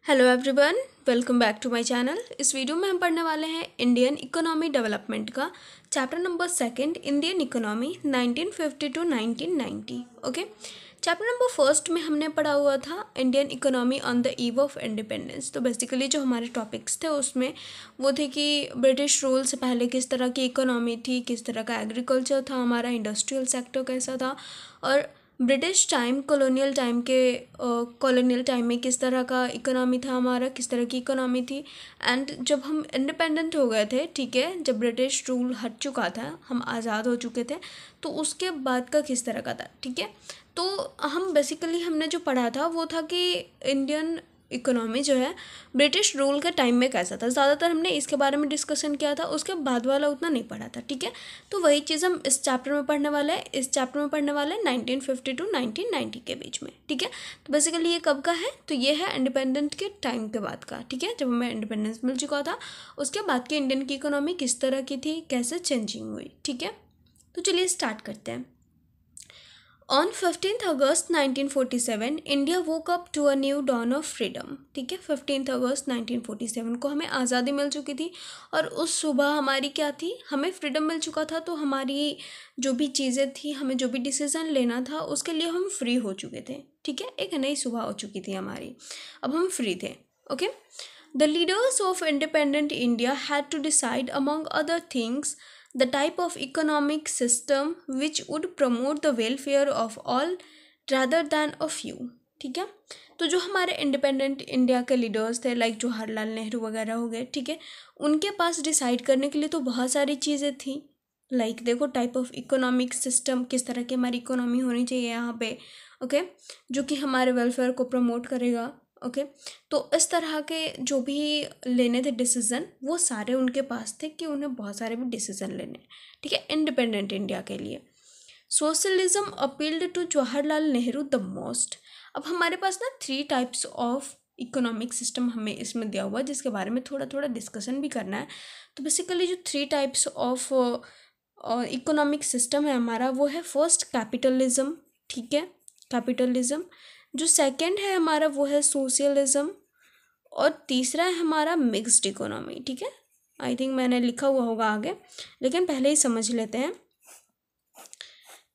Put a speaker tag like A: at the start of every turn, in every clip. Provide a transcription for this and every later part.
A: Hello everyone, welcome back to my channel. इस video में हम पढ़ने वाले हैं इंडियन इकोनॉमी डेवलपमेंट का chapter number second, Indian economy 1950 to 1990। Okay, chapter number first में हमने पढ़ा हुआ था Indian economy on the eve of independence. तो बेसिकली जो हमारे टॉपिक्स थे उसमें वो थे कि ब्रिटिश रूल से पहले किस तरह की इकोनॉमी थी, किस तरह का एग्रीकल्चर था, हमारा इंडस्ट्रियल सेक्टर कैसा था, और ब्रिटिश टाइम कॉलोनियल टाइम में किस तरह का इकोनॉमी था हमारा, किस तरह की इकोनॉमी थी। एंड जब हम इंडिपेंडेंट हो गए थे, ठीक है, जब ब्रिटिश रूल हट चुका था, हम आज़ाद हो चुके थे, तो उसके बाद का किस तरह का था, ठीक है। तो हम बेसिकली हमने जो पढ़ा था वो था कि इंडियन इकोनॉमी जो है ब्रिटिश रूल के टाइम में कैसा था। ज़्यादातर हमने इसके बारे में डिस्कशन किया था, उसके बाद वाला उतना नहीं पढ़ा था, ठीक है। तो वही चीज़ हम इस चैप्टर में पढ़ने वाले हैं। इस चैप्टर में पढ़ने वाले हैं 1950 टू 1990 के बीच में, ठीक है। तो बेसिकली ये कब का है, तो ये है इंडिपेंडेंट के टाइम के बाद का, ठीक है, जब हमें इंडिपेंडेंस मिल चुका था उसके बाद की इंडियन की इकोनॉमी किस तरह की थी, कैसे चेंजिंग हुई, ठीक है। तो चलिए स्टार्ट करते हैं। On 15th August 1947, India woke up to a new dawn of freedom, ठीक है। 15th अगस्त 1947 को हमें आज़ादी मिल चुकी थी और उस सुबह हमारी क्या थी, हमें फ्रीडम मिल चुका था। तो हमारी जो भी चीज़ें थी, हमें जो भी डिसीज़न लेना था उसके लिए हम फ्री हो चुके थे, ठीक है। एक नई सुबह हो चुकी थी हमारी, अब हम फ्री थे। Okay, the leaders of independent India had to decide among other things the type of economic system which would promote the welfare of all rather than a few, ठीक है। तो जो हमारे इंडिपेंडेंट इंडिया के leaders थे, like Jawaharlal Nehru वगैरह हो गए, ठीक है, उनके पास डिसाइड करने के लिए तो बहुत सारी चीज़ें थी। लाइक देखो, टाइप ऑफ इकोनॉमिक सिस्टम, किस तरह की हमारी इकोनॉमी होनी चाहिए यहाँ पे, ओके, जो कि हमारे वेलफेयर को प्रमोट करेगा। ओके, तो इस तरह के जो भी लेने थे डिसीज़न, वो सारे उनके पास थे कि उन्हें बहुत सारे भी डिसीज़न लेने, ठीक है, इंडिपेंडेंट इंडिया के लिए। Socialism appealed to Jawaharlal Nehru the most. अब हमारे पास ना 3 टाइप्स ऑफ इकोनॉमिक सिस्टम हमें इसमें दिया हुआ है, जिसके बारे में थोड़ा थोड़ा डिस्कशन भी करना है। तो बेसिकली जो 3 टाइप्स ऑफ इकोनॉमिक सिस्टम है हमारा, वो है फर्स्ट कैपिटलिज्म, ठीक है, कैपिटलिज्म। जो सेकंड है हमारा वो है सोशलिज्म, और तीसरा है हमारा मिक्स्ड इकोनॉमी, ठीक है। आई थिंक मैंने लिखा हुआ होगा आगे, लेकिन पहले ही समझ लेते हैं।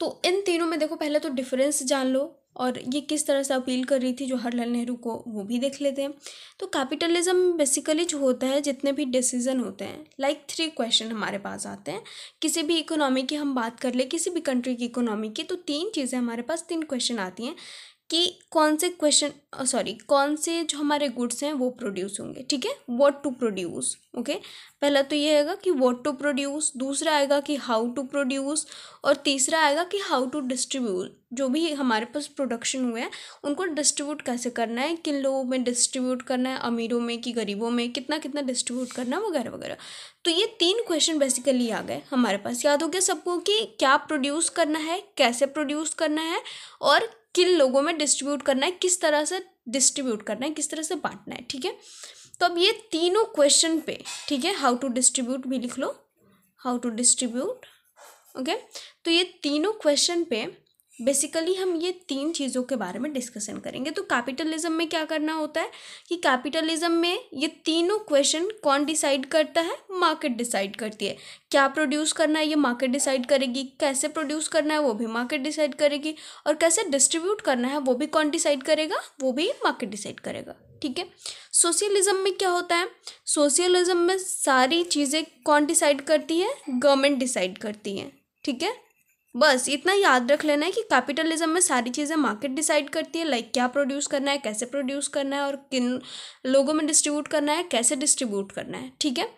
A: तो इन तीनों में देखो, पहले तो डिफरेंस जान लो और ये किस तरह से अपील कर रही थी जवाहरलाल नेहरू को, वो भी देख लेते हैं। तो कैपिटलिज्म बेसिकली जो होता है, जितने भी डिसीजन होते हैं, लाइक 3 क्वेश्चन हमारे पास आते हैं। किसी भी इकोनॉमी की हम बात कर ले, किसी भी कंट्री की इकोनॉमी की, तो 3 चीज़ें हमारे पास, 3 क्वेश्चन आती हैं कि कौन से जो हमारे गुड्स हैं वो प्रोड्यूस होंगे, ठीक है, व्हाट टू प्रोड्यूस। ओके, पहला तो ये आएगा कि व्हाट टू प्रोड्यूस, दूसरा आएगा कि हाउ टू प्रोड्यूस, और तीसरा आएगा कि हाउ टू डिस्ट्रीब्यूट। जो भी हमारे पास प्रोडक्शन हुए हैं उनको डिस्ट्रीब्यूट कैसे करना है, किन लोगों में डिस्ट्रीब्यूट करना है, अमीरों में कि गरीबों में, कितना कितना डिस्ट्रीब्यूट करना है, वगैरह वगैरह। तो ये 3 क्वेश्चन बेसिकली आ गए हमारे पास। याद हो गया सबको कि क्या प्रोड्यूस करना है, कैसे प्रोड्यूस करना है, और किन लोगों में डिस्ट्रीब्यूट करना है, किस तरह से डिस्ट्रीब्यूट करना है, किस तरह से बांटना है, ठीक है। तो अब ये तीनों क्वेश्चन पे, ठीक है, हाउ टू डिस्ट्रीब्यूट भी लिख लो, हाउ टू डिस्ट्रीब्यूट। ओके, तो ये तीनों क्वेश्चन पे बेसिकली हम ये 3 चीज़ों के बारे में डिस्कशन करेंगे। तो कैपिटलिज्म में क्या करना होता है कि कैपिटलिज्म में ये तीनों क्वेश्चन कौन डिसाइड करता है, मार्केट डिसाइड करती है। क्या प्रोड्यूस करना है ये मार्केट डिसाइड करेगी, कैसे प्रोड्यूस करना है वो भी मार्केट डिसाइड करेगी, और कैसे डिस्ट्रीब्यूट करना है वो भी कौन डिसाइड करेगा, वो भी मार्केट डिसाइड करेगा, ठीक है। सोशलिज्म में क्या होता है, सोशलिज्म में सारी चीज़ें कौन डिसाइड करती है, गवर्नमेंट डिसाइड करती है, ठीक है। बस इतना याद रख लेना है कि कैपिटलिज्म में सारी चीज़ें मार्केट डिसाइड करती है, लाइक क्या प्रोड्यूस करना है, कैसे प्रोड्यूस करना है, और किन लोगों में डिस्ट्रीब्यूट करना है, कैसे डिस्ट्रीब्यूट करना है, ठीक है।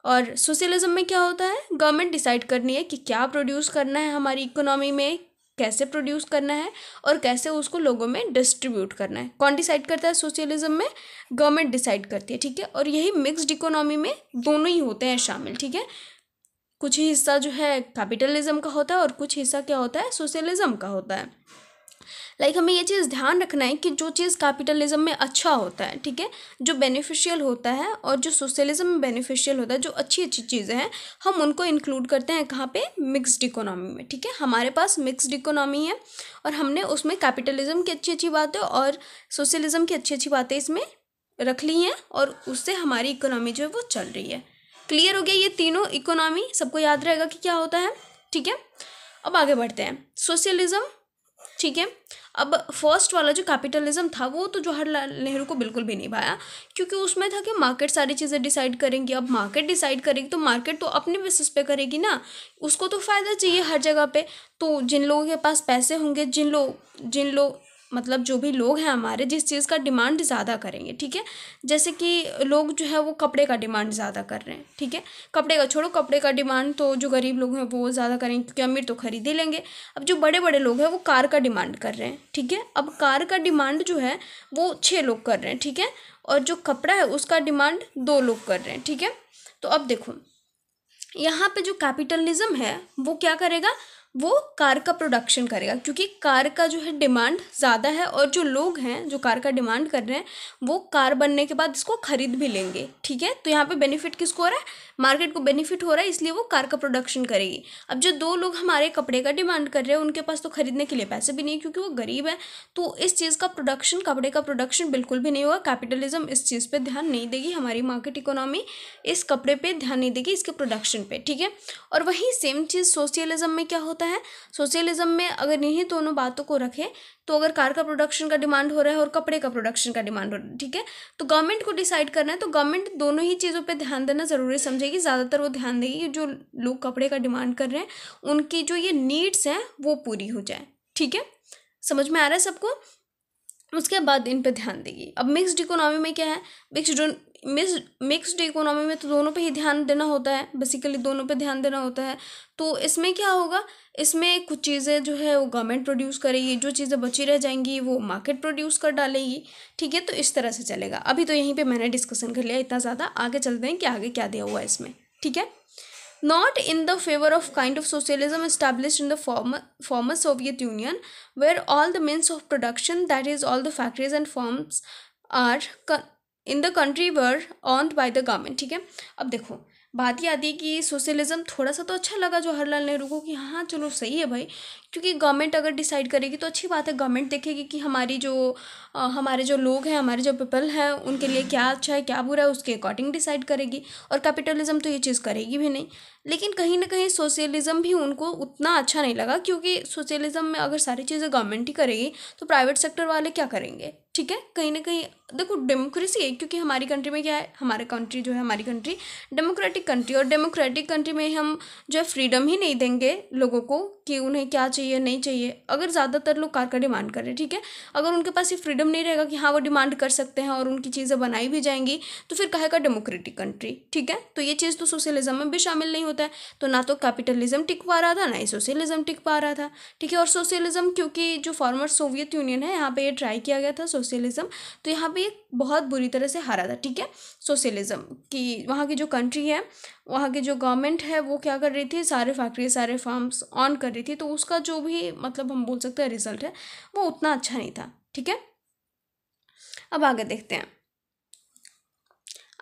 A: और सोशलिज्म में क्या होता है, गवर्नमेंट डिसाइड करनी है कि क्या प्रोड्यूस करना है हमारी इकोनॉमी में, कैसे प्रोड्यूस करना है, और कैसे उसको लोगों में डिस्ट्रीब्यूट करना है। कौन डिसाइड करता है सोशलिज्म में, गवर्नमेंट डिसाइड करती है, ठीक है। और यही मिक्स्ड इकोनॉमी में दोनों ही होते हैं शामिल, ठीक है। कुछ ही हिस्सा जो है कैपिटलिज्म का होता है और कुछ हिस्सा क्या होता है, सोशलिज्म का होता है। लाइक हमें ये चीज़ ध्यान रखना है कि जो चीज़ कैपिटलिज्म में अच्छा होता है, ठीक है, जो बेनिफिशियल होता है, और जो सोशलिज्म में बेनिफिशियल होता है, जो अच्छी अच्छी चीज़ें हैं, हम उनको इंक्लूड करते हैं कहाँ पे, मिक्स्ड इकोनॉमी में, ठीक है। हमारे पास मिक्स्ड इकोनॉमी है और हमने उसमें कैपिटलिज्म की अच्छी अच्छी बातें और सोशलिज्म की अच्छी अच्छी बातें इसमें रख ली हैं और उससे हमारी इकोनॉमी जो है वो चल रही है। क्लियर हो गया ये तीनों इकोनॉमी, सबको याद रहेगा कि क्या होता है, ठीक है। अब आगे बढ़ते हैं, सोशलिज्म, ठीक है। अब फर्स्ट वाला जो कैपिटलिज्म था वो तो जवाहरलाल नेहरू को बिल्कुल भी नहीं भाया, क्योंकि उसमें था कि मार्केट सारी चीज़ें डिसाइड करेंगी। अब मार्केट डिसाइड करेगी तो मार्केट तो अपने बेसिस पे करेगी ना, उसको तो फ़ायदा चाहिए हर जगह पे। तो जिन लोगों के पास पैसे होंगे, जिन लोग मतलब जो भी लोग हैं हमारे, जिस चीज़ का डिमांड ज़्यादा करेंगे, ठीक है। जैसे कि लोग जो है वो कपड़े का डिमांड ज़्यादा कर रहे हैं, ठीक है। कपड़े का छोड़ो, कपड़े का डिमांड तो जो गरीब लोग हैं वो ज़्यादा करेंगे, क्योंकि अमीर तो खरीद ही लेंगे। अब जो बड़े बड़े लोग हैं वो कार का डिमांड कर रहे हैं, ठीक है। अब कार का डिमांड जो है वो 6 लोग कर रहे हैं, ठीक है। और जो कपड़ा है उसका डिमांड 2 लोग कर रहे हैं, ठीक है। तो अब देखो यहाँ पे जो कैपिटलिज्म है वो क्या करेगा, वो कार का प्रोडक्शन करेगा, क्योंकि कार का जो है डिमांड ज़्यादा है और जो लोग हैं जो कार का डिमांड कर रहे हैं वो कार बनने के बाद इसको खरीद भी लेंगे, ठीक है। तो यहाँ पे बेनिफिट किसको हो रहा है, मार्केट को बेनिफिट हो रहा है, इसलिए वो कार का प्रोडक्शन करेगी। अब जो 2 लोग हमारे कपड़े का डिमांड कर रहे हैं उनके पास तो खरीदने के लिए पैसे भी नहीं, क्योंकि वो गरीब है। तो इस चीज़ का प्रोडक्शन, कपड़े का प्रोडक्शन बिल्कुल भी नहीं होगा। कैपिटलिज्म इस चीज़ पे ध्यान नहीं देगी, हमारी मार्केट इकोनॉमी इस कपड़े पे ध्यान नहीं देगी, इसके प्रोडक्शन पे, ठीक है। और वही सेम चीज़ सोशलिज्म में क्या होता है, सोशलिज्म में अगर इन्हीं दोनों बातों को रखें तो अगर कार का प्रोडक्शन का डिमांड हो रहा है और कपड़े का प्रोडक्शन का डिमांड हो रहा है, ठीक है, तो गवर्नमेंट को डिसाइड करना है, तो गवर्नमेंट दोनों ही चीज़ों पे ध्यान देना ज़रूरी समझेगी। ज़्यादातर वो ध्यान देगी कि जो लोग कपड़े का डिमांड कर रहे हैं उनकी जो ये नीड्स हैं वो पूरी हो जाए, ठीक है। समझ में आ रहा है सबको, उसके बाद इन पे ध्यान देगी। अब मिक्स्ड इकोनॉमी में क्या है, मिक्स्ड इकोनॉमी में तो दोनों पे ही ध्यान देना होता है, बेसिकली दोनों पे ध्यान देना होता है। तो इसमें क्या होगा, इसमें कुछ चीज़ें जो है वो गवर्नमेंट प्रोड्यूस करेगी, जो चीज़ें बची रह जाएंगी वो मार्केट प्रोड्यूस कर डालेगी, ठीक है। तो इस तरह से चलेगा। अभी तो यहीं पे मैंने डिस्कशन कर लिया इतना ज़्यादा, आगे चलते हैं कि आगे क्या दिया हुआ है इसमें, ठीक है। Not in the favor of kind of socialism established in the former Soviet Union, where all the means of production, that is, all the factories and firms, are in the country were owned by the government, ठीक है। अब देखो बात ये आती है कि socialism थोड़ा सा तो अच्छा लगा जवाहरलाल नेहरू को कि हाँ चलो सही है भाई, क्योंकि गवर्नमेंट अगर डिसाइड करेगी तो अच्छी बात है। गवर्नमेंट देखेगी कि हमारे जो लोग हैं, हमारे जो पीपल हैं, उनके लिए क्या अच्छा है क्या बुरा है, उसके अकॉर्डिंग डिसाइड करेगी। और कैपिटलिज्म तो ये चीज़ करेगी भी नहीं। लेकिन कहीं ना कहीं सोशलिज्म भी उनको उतना अच्छा नहीं लगा, क्योंकि सोशलिज्म में अगर सारी चीज़ें गवर्नमेंट ही करेगी तो प्राइवेट सेक्टर वाले क्या करेंगे, ठीक है। कहीं ना कहीं देखो डेमोक्रेसी है, क्योंकि हमारी कंट्री में क्या है, हमारी कंट्री जो है, हमारी कंट्री डेमोक्रेटिक कंट्री, और डेमोक्रेटिक कंट्री में हम जो है फ्रीडम ही नहीं देंगे लोगों को कि उन्हें क्या चाहिए नहीं चाहिए। अगर ज़्यादातर लोग कार का डिमांड करें, ठीक है, अगर उनके पास ये फ्रीडम नहीं रहेगा कि हाँ वो डिमांड कर सकते हैं और उनकी चीज़ें बनाई भी जाएंगी, तो फिर कहेगा डेमोक्रेटिक कंट्री, ठीक है। तो ये चीज़ तो सोशलिज्म में भी शामिल नहीं होता है। तो ना तो कैपिटलिज्म टिक पा रहा था, ना ही सोशलिज्म टिक पा रहा था, ठीक है। और सोशलिज्म, क्योंकि जो फॉर्मर सोवियत यूनियन है यहाँ पे ये ट्राई किया गया था सोशलिज्म, तो यहाँ पे ये बहुत बुरी तरह से हारा था, ठीक है। सोशलिज्म की वहाँ की जो कंट्री है, वहाँ की जो गवर्नमेंट है वो क्या कर रही थी, सारे फैक्ट्री सारे फार्म्स ऑन कर रही थी, तो उसका जो भी मतलब हम बोल सकते हैं रिजल्ट है वो उतना अच्छा नहीं था, ठीक है। अब आगे देखते हैं,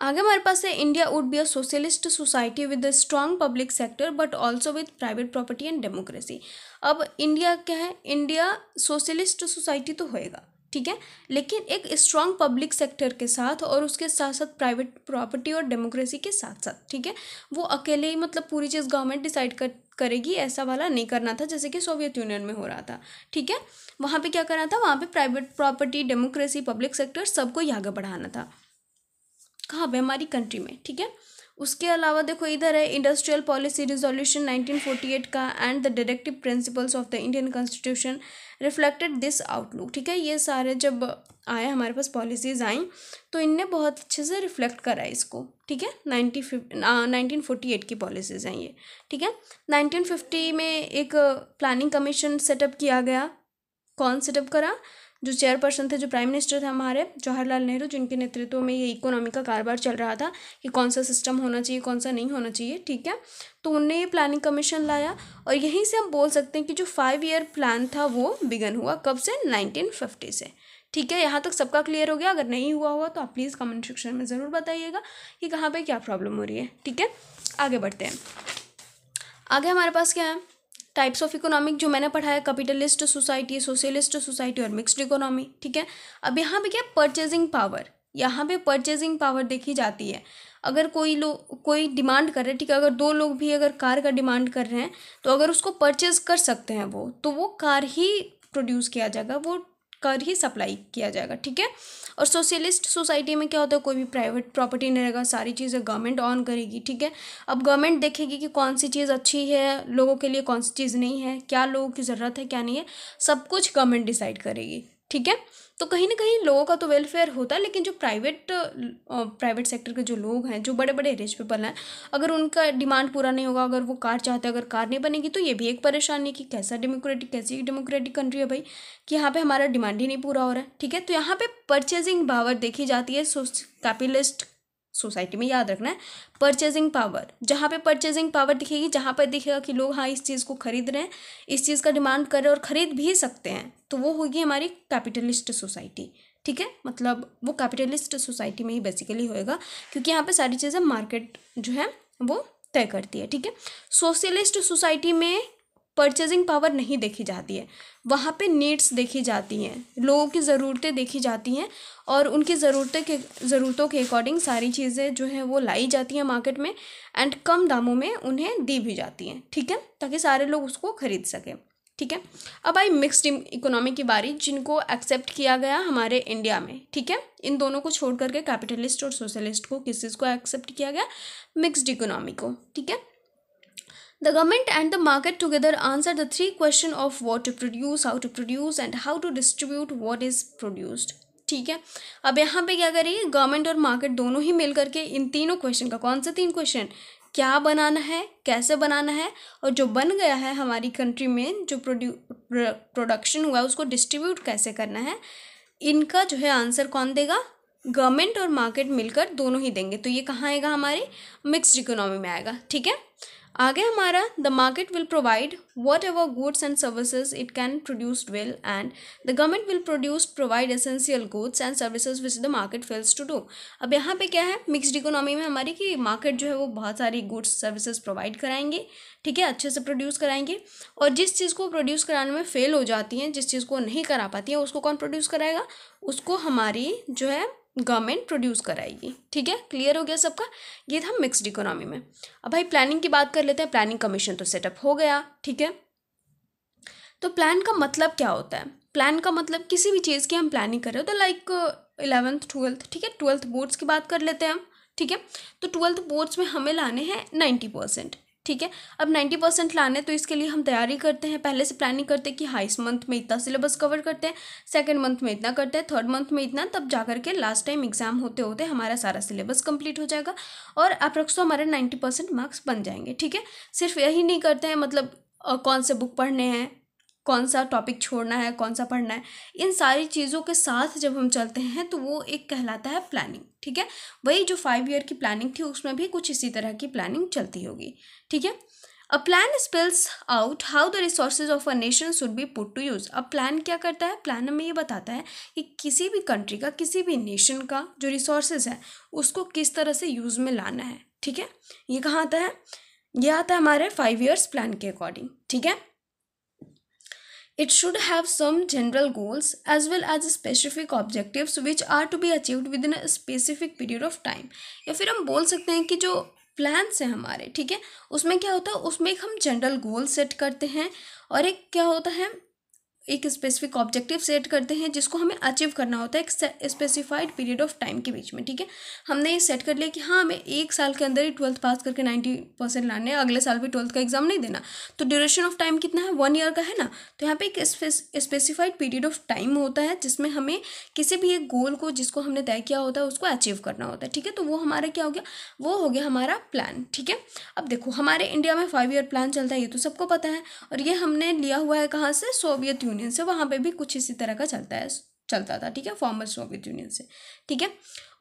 A: आगे हमारे पास है India would be a socialist society with a strong public sector but also with private property and democracy. अब इंडिया क्या है, इंडिया सोशलिस्ट सोसाइटी तो होएगा, ठीक है, लेकिन एक स्ट्रॉन्ग पब्लिक सेक्टर के साथ और उसके साथ साथ प्राइवेट प्रॉपर्टी और डेमोक्रेसी के साथ साथ, ठीक है। वो अकेले ही मतलब पूरी चीज़ गवर्नमेंट डिसाइड करेगी ऐसा वाला नहीं करना था, जैसे कि सोवियत यूनियन में हो रहा था, ठीक है। वहाँ पे क्या करना था, वहाँ पे private property, democracy, public sector सबको ही आगे बढ़ाना था, कहाँ पे, हमारी कंट्री में, ठीक है। उसके अलावा देखो इधर है इंडस्ट्रियल पॉलिसी रिजोल्यूशन 1948 का and the directive principles of the Indian constitution reflected this outlook, ठीक है। ये सारे जब आए हमारे पास पॉलिसीज़ आई तो इनने बहुत अच्छे से रिफ्लेक्ट करा है इसको, ठीक है। 1948 की पॉलिसीज़ हैं ये, ठीक है। 1950 में एक प्लानिंग कमीशन सेटअप किया गया। कौन सेटअप करा, जो चेयरपर्सन थे, जो प्राइम मिनिस्टर थे हमारे जवाहरलाल नेहरू, जिनके नेतृत्व में ये इकोनॉमी का कारोबार चल रहा था कि कौन सा सिस्टम होना चाहिए कौन सा नहीं होना चाहिए, ठीक है। तो उनने ये प्लानिंग कमीशन लाया और यहीं से हम बोल सकते हैं कि जो 5 ईयर प्लान था वो बिगन हुआ कब से, 1950 से, ठीक है। यहाँ तक सबका क्लियर हो गया? अगर नहीं हुआ हुआ तो आप प्लीज़ कमेंट सेक्शन में ज़रूर बताइएगा कि कहाँ पे क्या प्रॉब्लम हो रही है, ठीक है। आगे बढ़ते हैं, आगे हमारे पास क्या है, टाइप्स ऑफ इकोनॉमिक जो मैंने पढ़ा है, कैपिटलिस्ट सोसाइटी, सोशलिस्ट सोसाइटी और मिक्स्ड इकोनॉमी, ठीक है। अब यहाँ पे क्या, परचेजिंग पावर, यहाँ पे परचेजिंग पावर देखी जाती है। अगर कोई डिमांड कर रहे हैं, ठीक है, अगर दो लोग भी अगर कार का डिमांड कर रहे हैं तो अगर उसको परचेज कर सकते हैं वो, तो वो कार ही प्रोड्यूस किया जाएगा, वो कार ही सप्लाई किया जाएगा, ठीक है। और सोशलिस्ट सोसाइटी में क्या होता है, कोई भी प्राइवेट प्रॉपर्टी नहीं रहेगा, सारी चीज़ें गवर्नमेंट ऑन करेगी, ठीक है। अब गवर्नमेंट देखेगी कि कौन सी चीज़ अच्छी है लोगों के लिए, कौन सी चीज़ नहीं है, क्या लोगों की ज़रूरत है क्या नहीं है, सब कुछ गवर्नमेंट डिसाइड करेगी, ठीक है। तो कहीं ना कहीं लोगों का तो वेलफेयर होता है, लेकिन जो प्राइवेट सेक्टर के जो लोग हैं, जो बड़े बड़े रिच पीपल हैं, अगर उनका डिमांड पूरा नहीं होगा, अगर वो कार चाहते हैं, अगर कार नहीं बनेगी, तो ये भी एक परेशानी कि कैसी डेमोक्रेटिक कंट्री है भाई, कि यहाँ पे हमारा डिमांड ही नहीं पूरा हो रहा है, ठीक है। तो यहाँ पे परचेजिंग पावर देखी जाती है कैपिटलिस्ट सोसाइटी में, याद रखना है परचेजिंग पावर। जहाँ पे परचेजिंग पावर दिखेगी, जहाँ पर दिखेगा कि लोग हाँ इस चीज़ को खरीद रहे हैं, इस चीज़ का डिमांड कर रहे हैं और ख़रीद भी सकते हैं, तो वो होगी हमारी कैपिटलिस्ट सोसाइटी, ठीक है। मतलब वो कैपिटलिस्ट सोसाइटी में ही बेसिकली होएगा, क्योंकि यहाँ पे सारी चीज़ें मार्केट जो है वो तय करती है, ठीक है। सोशलिस्ट सोसाइटी में परचेजिंग पावर नहीं देखी जाती है, वहाँ पे नीड्स देखी जाती हैं, लोगों की ज़रूरतें देखी जाती हैं, और उनकी ज़रूरतों के अकॉर्डिंग सारी चीज़ें जो है वो लाई जाती हैं मार्केट में, एंड कम दामों में उन्हें दी भी जाती हैं, ठीक है, ताकि सारे लोग उसको खरीद सकें, ठीक है। अब आई मिक्स्ड इकोनॉमी की बारी, जिनको एक्सेप्ट किया गया हमारे इंडिया में, ठीक है। इन दोनों को छोड़ करके कैपिटलिस्ट और सोशलिस्ट को, किस चीज़ को एक्सेप्ट किया गया, मिक्स्ड इकोनॉमी को, ठीक है। The government and the market together answer the three questions of what to produce, and how to distribute what is produced. ठीक है। अब यहाँ पे क्या करेंगे, गवर्नमेंट और मार्केट दोनों ही मिल करके इन तीनों क्वेश्चन का, कौन से तीन क्वेश्चन, क्या बनाना है, कैसे बनाना है, और जो बन गया है हमारी कंट्री में, जो प्रोडक्शन हुआ है उसको डिस्ट्रीब्यूट कैसे करना है, इनका जो है आंसर कौन देगा, गवर्नमेंट और मार्केट मिलकर दोनों ही देंगे। तो ये कहाँ आएगा, हमारी मिक्स्ड इकोनॉमी में आएगा, ठीक है। आगे हमारा the market will provide whatever goods and services it can produce well, and the government will provide essential goods and services which the market fails to do. अब यहाँ पे क्या है मिक्स्ड इकोनॉमी में हमारी, कि मार्केट जो है वो बहुत सारी गुड्स सर्विसेज प्रोवाइड कराएंगे, ठीक है, अच्छे से प्रोड्यूस कराएंगे, और जिस चीज़ को प्रोड्यूस कराने में फेल हो जाती हैं, जिस चीज़ को नहीं करा पाती है, उसको कौन प्रोड्यूस कराएगा, उसको हमारी जो है गवर्नमेंट प्रोड्यूस कराएगी, ठीक है। क्लियर हो गया सबका, ये था मिक्स्ड इकोनॉमी में। अब भाई प्लानिंग की बात कर लेते हैं। प्लानिंग कमीशन तो सेटअप हो गया, ठीक है। तो प्लान का मतलब क्या होता है, प्लान का मतलब किसी भी चीज़ की हम प्लानिंग कर रहे हो, तो लाइक 11th 12th, ठीक है, 12th बोर्ड्स की बात कर लेते हैं हम, ठीक है। तो 12th बोर्ड्स में हमें लाने हैं 90%, ठीक है। अब 90% लाने, तो इसके लिए हम तैयारी करते हैं, पहले से प्लानिंग करते हैं कि हाँ इस मंथ में इतना सिलेबस कवर करते हैं, सेकंड मंथ में इतना करते हैं, थर्ड मंथ में इतना, तब जा करके लास्ट टाइम एग्जाम होते होते हमारा सारा सिलेबस कंप्लीट हो जाएगा और अप्रोक्स तो हमारे 90% मार्क्स बन जाएंगे, ठीक है। सिर्फ यही नहीं करते हैं, मतलब कौन से बुक पढ़ने हैं, कौन सा टॉपिक छोड़ना है, कौन सा पढ़ना है, इन सारी चीज़ों के साथ जब हम चलते हैं तो वो एक कहलाता है प्लानिंग, ठीक है। वही जो 5 ईयर की प्लानिंग थी उसमें भी कुछ इसी तरह की प्लानिंग चलती होगी, ठीक है। A plan spells out how the resources of a nation should be put to use. अब प्लान क्या करता है, प्लान हमें ये बताता है कि किसी भी कंट्री का, किसी भी नेशन का जो रिसोर्सेज है उसको किस तरह से यूज़ में लाना है, ठीक है। ये कहाँ आता है, ये आता है हमारे 5 ईयर्स प्लान के अकॉर्डिंग, ठीक है। It should have some general goals as well as specific objectives which are to be achieved within a specific period of time। या फिर हम बोल सकते हैं कि जो प्लान्स हैं हमारे, ठीक है, उसमें क्या होता है, उसमें एक हम जनरल गोल सेट करते हैं और एक क्या होता है, एक स्पेसिफिक ऑब्जेक्टिव सेट करते हैं जिसको हमें अचीव करना होता है एक स्पेसिफाइड पीरियड ऑफ टाइम के बीच में, ठीक है। हमने ये सेट कर लिया कि हाँ हमें 1 साल के अंदर ही 12th पास करके 90% लाने हैं, अगले साल भी 12th का एग्जाम नहीं देना, तो ड्यूरेशन ऑफ टाइम कितना है, 1 ईयर का है ना। तो यहाँ पे एक स्पेसिफाइड पीरियड ऑफ टाइम होता है जिसमें हमें किसी भी एक गोल को जिसको हमने तय किया होता है उसको अचीव करना होता है, ठीक है। तो वो हमारा क्या हो गया, वो हो गया हमारा प्लान, ठीक है। अब देखो हमारे इंडिया में 5 ईयर प्लान चलता है, ये तो सबको पता है, और ये हमने लिया हुआ है कहाँ से, सोवियत यूनियन से। वहाँ पे भी कुछ इसी तरह का चलता था, ठीक है, फॉर्मर सोवियत यूनियन से, ठीक है।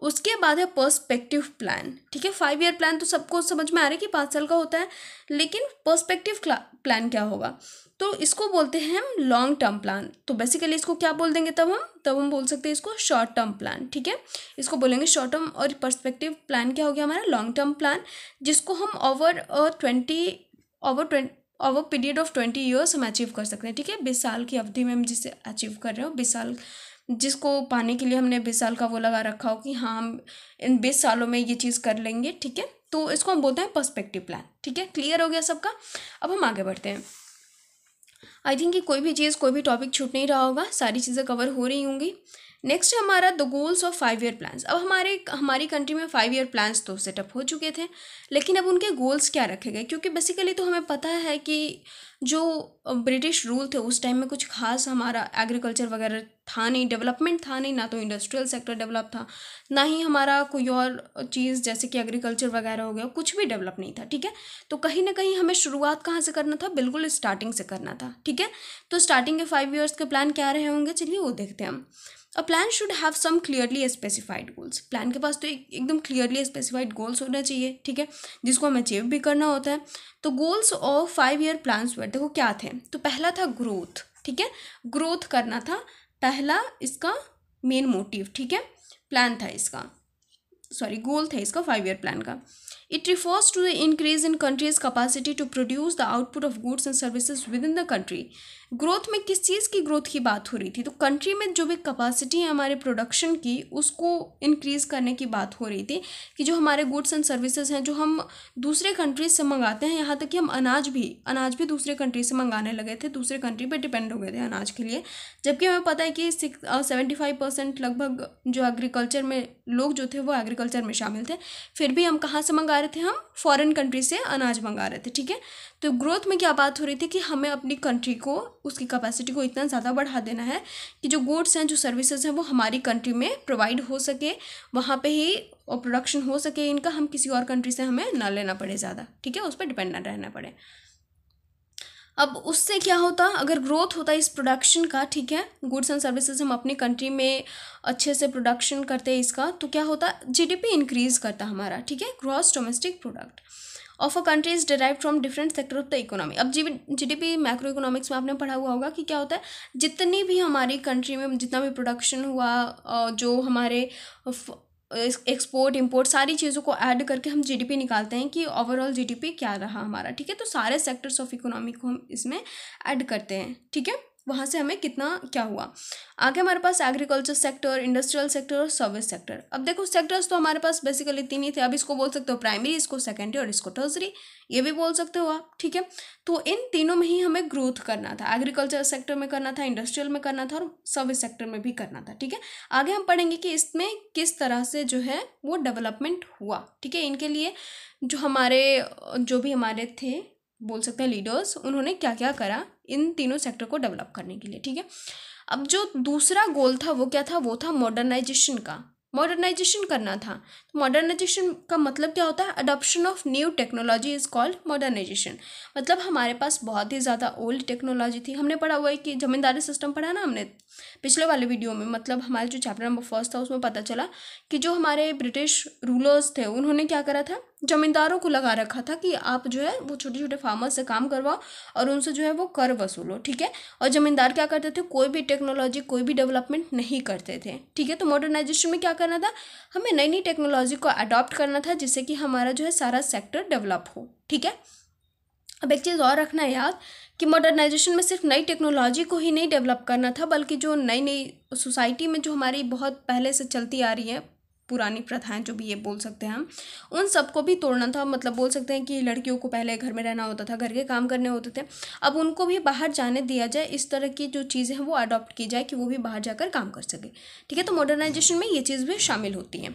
A: उसके बाद है पर्सपेक्टिव प्लान, ठीक है। 5 ईयर प्लान तो सबको समझ में आ रहा है कि 5 साल का होता है, लेकिन पर्सपेक्टिव प्लान क्या होगा, तो इसको बोलते हैं हम लॉन्ग टर्म प्लान। तो बेसिकली इसको क्या बोल देंगे, तब हम बोल सकते हैं इसको शॉर्ट टर्म प्लान, ठीक है, इसको बोलेंगे शॉर्ट टर्म। और पर्सपेक्टिव प्लान क्या हो गया हमारा, लॉन्ग टर्म प्लान, जिसको हम ओवर पीरियड ऑफ 20 ईयर्स हम अचीव कर सकते हैं, ठीक है। 20 साल की अवधि में हम जिसे अचीव कर रहे हो, 20 साल जिसको पाने के लिए हमने 20 साल का वो लगा रखा हो कि हाँ हम इन 20 सालों में ये चीज़ कर लेंगे, ठीक है। तो इसको हम बोलते हैं पर्सपेक्टिव प्लान, ठीक है। क्लियर हो गया सबका? अब हम आगे बढ़ते हैं। आई थिंक कि कोई भी चीज़, कोई भी टॉपिक छूट नहीं रहा होगा, सारी चीज़ें कवर हो रही होंगी। नेक्स्ट है हमारा the goals of 5 year plans. अब हमारी कंट्री में 5 ईयर प्लान्स तो सेटअप हो चुके थे, लेकिन अब उनके गोल्स क्या रखे गए, क्योंकि बेसिकली तो हमें पता है कि जो ब्रिटिश रूल थे उस टाइम में कुछ खास हमारा एग्रीकल्चर वगैरह था नहीं, डेवलपमेंट था नहीं, ना तो इंडस्ट्रियल सेक्टर डेवलप था, ना ही हमारा कोई और चीज़ जैसे कि एग्रीकल्चर वगैरह हो गया, कुछ भी डेवलप नहीं था, ठीक है। तो कहीं ना कहीं हमें शुरुआत कहाँ से करना था, बिल्कुल स्टार्टिंग से करना था, ठीक है। तो स्टार्टिंग के 5 ईयर्स के प्लान क्या रहे होंगे, चलिए वो देखते हैं हम। A plan should have some clearly specified goals. Plan के पास तो एकदम क्लियरली स्पेसिफाइड गोल्स होना चाहिए, ठीक है, जिसको हमें अचीव भी करना होता है। तो गोल्स ऑफ 5 ईयर प्लान्स वर, देखो क्या थे। तो पहला था ग्रोथ, ठीक है, ग्रोथ करना था पहला इसका मेन मोटिव, ठीक है, प्लान था इसका, सॉरी गोल था इसका 5 ईयर प्लान का। It refers to the increase in country's capacity to produce the output of goods and services within the country. Growth में किस चीज़ की ग्रोथ की बात हो रही थी, तो कंट्री में जो भी कैपेसिटी है हमारे प्रोडक्शन की, उसको इंक्रीज़ करने की बात हो रही थी कि जो हमारे गुड्स एंड सर्विसेज हैं जो हम दूसरे कंट्रीज से मंगाते हैं, यहाँ तक कि हम अनाज भी दूसरे कंट्री से मंगाने लगे थे, दूसरे कंट्री पर डिपेंड हो गए थे अनाज के लिए। जबकि हमें पता है कि 75% लगभग जो एग्रीकल्चर में लोग जो थे वो एग्रीकल्चर में शामिल थे, फिर भी हम कहाँ से मंगा रहे थे, हम फॉरेन कंट्री से अनाज मंगा रहे थे, ठीक है। तो ग्रोथ में क्या बात हो रही थी कि हमें अपनी कंट्री को, उसकी कैपेसिटी को इतना ज़्यादा बढ़ा देना है कि जो गुड्स हैं, जो सर्विसेज हैं, वो हमारी कंट्री में प्रोवाइड हो सके, वहाँ पे ही प्रोडक्शन हो सके इनका, हम किसी और कंट्री से हमें ना लेना पड़े ज़्यादा, ठीक है, उस पर डिपेंड ना रहना पड़े। अब उससे क्या होता, अगर ग्रोथ होता इस प्रोडक्शन का, ठीक है, गुड्स एंड सर्विसेज हम अपनी कंट्री में अच्छे से प्रोडक्शन करते हैं इसका, तो क्या होता, जीडीपी इंक्रीज करता हमारा, ठीक है, gross domestic product of a country is derive from different sector of the economy. अब जीडीपी मैक्रो इकोनॉमिक्स में आपने पढ़ा हुआ होगा कि क्या होता है, जितनी भी हमारी कंट्री में जितना भी प्रोडक्शन हुआ, जो हमारे एक्सपोर्ट इंपोर्ट सारी चीज़ों को ऐड करके हम जीडीपी निकालते हैं कि ओवरऑल जीडीपी क्या रहा हमारा, ठीक है। तो सारे सेक्टर्स ऑफ इकोनॉमी को हम इसमें ऐड करते हैं, ठीक है, वहाँ से हमें कितना क्या हुआ। आगे हमारे पास एग्रीकल्चर सेक्टर, इंडस्ट्रियल सेक्टर और सर्विस सेक्टर। अब देखो सेक्टर्स तो हमारे पास बेसिकली 3 ही थे। अब इसको बोल सकते हो प्राइमरी, इसको सेकेंडरी और इसको टर्सरी, ये भी बोल सकते हो आप, ठीक है। तो इन तीनों में ही हमें ग्रोथ करना था, एग्रीकल्चर सेक्टर में करना था, इंडस्ट्रियल में करना था और सर्विस सेक्टर में भी करना था, ठीक है। आगे हम पढ़ेंगे कि इसमें किस तरह से जो है वो डेवलपमेंट हुआ, ठीक है। इनके लिए जो भी हमारे थे, बोल सकते हैं लीडर्स, उन्होंने क्या क्या करा इन तीनों सेक्टर को डेवलप करने के लिए, ठीक है। अब जो दूसरा गोल था वो क्या था, वो था मॉडर्नाइजेशन का, मॉडर्नाइजेशन करना था। तो मॉडर्नाइजेशन का मतलब क्या होता है, adoption of new technology is called modernisation. मतलब हमारे पास बहुत ही ज़्यादा ओल्ड टेक्नोलॉजी थी। हमने पढ़ा हुआ है कि जमींदारी सिस्टम पढ़ा ना हमने पिछले वाले वीडियो में, मतलब हमारे जो चैप्टर नंबर 1 था उसमें पता चला कि जो हमारे ब्रिटिश रूलर्स थे उन्होंने क्या करा था, जमींदारों को लगा रखा था कि आप जो है वो छोटे छोटे फार्मर्स से काम करवाओ और उनसे जो है वो कर वसूलो, ठीक है। और जमींदार क्या करते थे, कोई भी टेक्नोलॉजी, कोई भी डेवलपमेंट नहीं करते थे, ठीक है। तो मॉडर्नाइजेशन में क्या करना था, हमें नई नई टेक्नोलॉजी को अडॉप्ट करना था जिससे कि हमारा जो है सारा सेक्टर डेवलप हो, ठीक है। अब एक चीज़ और रखना है याद कि मॉडर्नाइजेशन में सिर्फ नई टेक्नोलॉजी को ही नहीं डेवलप करना था, बल्कि जो नई नई सोसाइटी में जो हमारी बहुत पहले से चलती आ रही है पुरानी प्रथाएं, जो भी ये बोल सकते हैं हम, उन सबको भी तोड़ना था। मतलब बोल सकते हैं कि लड़कियों को पहले घर में रहना होता था, घर के काम करने होते थे, अब उनको भी बाहर जाने दिया जाए, इस तरह की जो चीज़ें हैं वो अडॉप्ट की जाए कि वो भी बाहर जाकर काम कर सके, ठीक है। तो मॉडर्नाइजेशन में ये चीज़ भी शामिल होती है।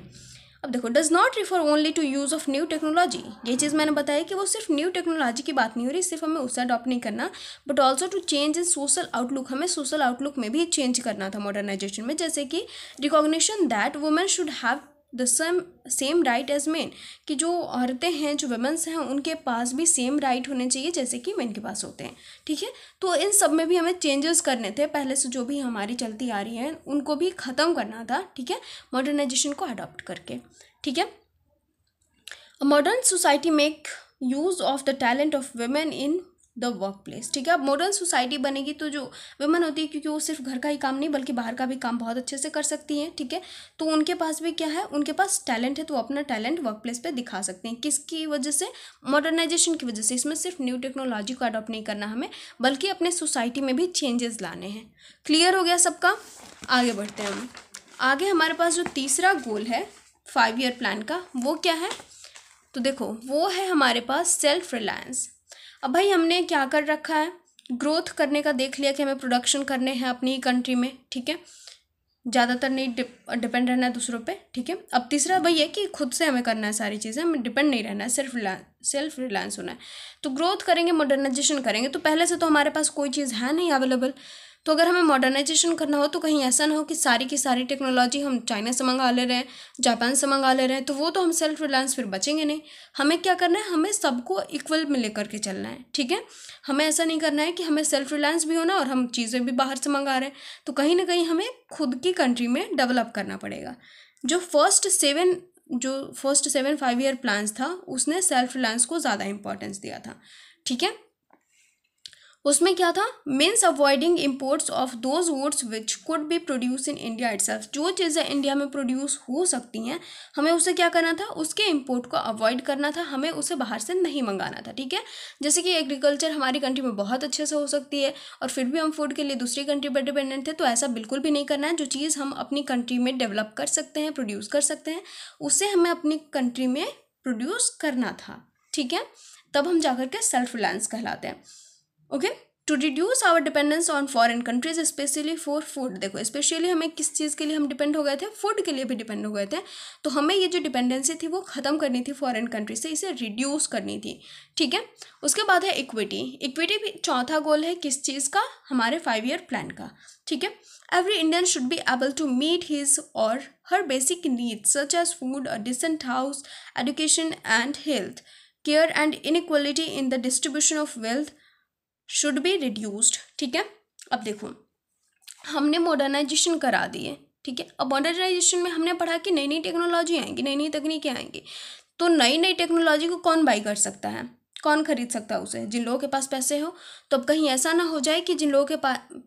A: अब देखो, does not refer only to use of new technology. ये चीज़ मैंने बताया कि वो सिर्फ न्यू टेक्नोलॉजी की बात नहीं हो रही, सिर्फ हमें उससे अडॉप्ट नहीं करना, but also to change in social outlook. हमें सोशल आउटलुक में भी चेंज करना था मॉडर्नाइजेशन में, जैसे कि recognition that women should have the same right as men, कि जो औरतें हैं, जो वुमेन्स हैं, उनके पास भी सेम राइट होने चाहिए जैसे कि मेन के पास होते हैं, ठीक है। तो इन सब में भी हमें चेंजेस करने थे, पहले से जो भी हमारी चलती आ रही हैं उनको भी ख़त्म करना था, ठीक है, मॉडर्नाइजेशन को अडॉप्ट करके, ठीक है। A modern society make use of the talent of women in the work place, ठीक है। अब मॉडर्न सोसाइटी बनेगी तो जो वुमेन होती है, क्योंकि वो सिर्फ घर का ही काम नहीं बल्कि बाहर का भी काम बहुत अच्छे से कर सकती हैं, ठीक है। तो उनके पास भी क्या है, उनके पास टैलेंट है, तो वो अपना टैलेंट वर्क प्लेस पे दिखा सकते हैं। किसकी वजह से? मॉडर्नाइजेशन की वजह से। इसमें सिर्फ न्यू टेक्नोलॉजी को अडॉप्ट नहीं करना हमें, बल्कि अपने सोसाइटी में भी चेंजेस लाने हैं। क्लियर हो गया सबका? आगे बढ़ते हैं हम। आगे हमारे पास जो तीसरा गोल है 5 ईयर प्लान का, वो क्या है? तो देखो, वो है हमारे पास सेल्फ रिलायंस। अब भाई हमने क्या कर रखा है, ग्रोथ करने का देख लिया कि हमें प्रोडक्शन करने हैं अपनी ही कंट्री में, ठीक है, ज़्यादातर नहीं डिपेंड रहना है दूसरों पे, ठीक है। अब तीसरा भाई है कि खुद से हमें करना है सारी चीज़ें, हमें डिपेंड नहीं रहना है, सेल्फ रिलायंस होना है। तो ग्रोथ करेंगे, मॉडर्नाइजेशन करेंगे, तो पहले से तो हमारे पास कोई चीज़ है नहीं अवेलेबल, तो अगर हमें मॉडर्नाइजेशन करना हो तो कहीं ऐसा ना हो कि सारी की सारी टेक्नोलॉजी हम चाइना से मंगा ले रहे हैं, जापान से मंगा ले रहे हैं, तो वो तो हम सेल्फ रिलायंस फिर बचेंगे नहीं। हमें क्या करना है, हमें सबको इक्वल में लेकर के चलना है, ठीक है। हमें ऐसा नहीं करना है कि हमें सेल्फ रिलायंस भी होना और हम चीज़ें भी बाहर से मंगा रहे हैं, तो कहीं ना कहीं हमें खुद की कंट्री में डेवलप करना पड़ेगा। जो फर्स्ट सेवन 5 ईयर प्लान्स था, उसने सेल्फ रिलायंस को ज़्यादा इंपॉर्टेंस दिया था, ठीक है। उसमें क्या था, means avoiding imports of those goods which could be produce in India itself. जो चीज़ें इंडिया में प्रोड्यूस हो सकती हैं, हमें उसे क्या करना था, उसके इम्पोर्ट को अवॉइड करना था, हमें उसे बाहर से नहीं मंगाना था, ठीक है। जैसे कि एग्रीकल्चर हमारी कंट्री में बहुत अच्छे से हो सकती है और फिर भी हम फूड के लिए दूसरी कंट्री पर डिपेंडेंट थे, तो ऐसा बिल्कुल भी नहीं करना है। जो चीज़ हम अपनी कंट्री में डेवलप कर सकते हैं, प्रोड्यूस कर सकते हैं, उसे हमें अपनी कंट्री में प्रोड्यूस करना था, ठीक है। तब हम जाकर के सेल्फ रिलायंस कहलाते हैं। Okay, to reduce our dependence on foreign countries specially for food. देखो, स्पेशली हमें किस चीज़ के लिए हम डिपेंड हो गए थे, फूड के लिए भी डिपेंड हो गए थे, तो हमें ये जो डिपेंडेंसी थी वो ख़त्म करनी थी फॉरेन कंट्री से, इसे रिड्यूस करनी थी, ठीक है। उसके बाद है इक्विटी। इक्विटी भी चौथा गोल है किस चीज़ का, हमारे 5 ईयर प्लान का, ठीक है। Every Indian should be able to meet his or her basic needs such as food, a decent house, education and health care, and inequality in the distribution of wealth should be reduced, ठीक है। अब देखो, हमने modernisation करा दी है, ठीक है। अब मॉडर्नाइजेशन में हमने पढ़ा कि नई नई टेक्नोलॉजी आएंगी, नई नई तकनीकें आएंगी, तो नई नई टेक्नोलॉजी को कौन बाई कर सकता है, कौन खरीद सकता है उसे? जिन लोगों के पास पैसे हो। तो अब कहीं ऐसा ना हो जाए कि जिन लोगों के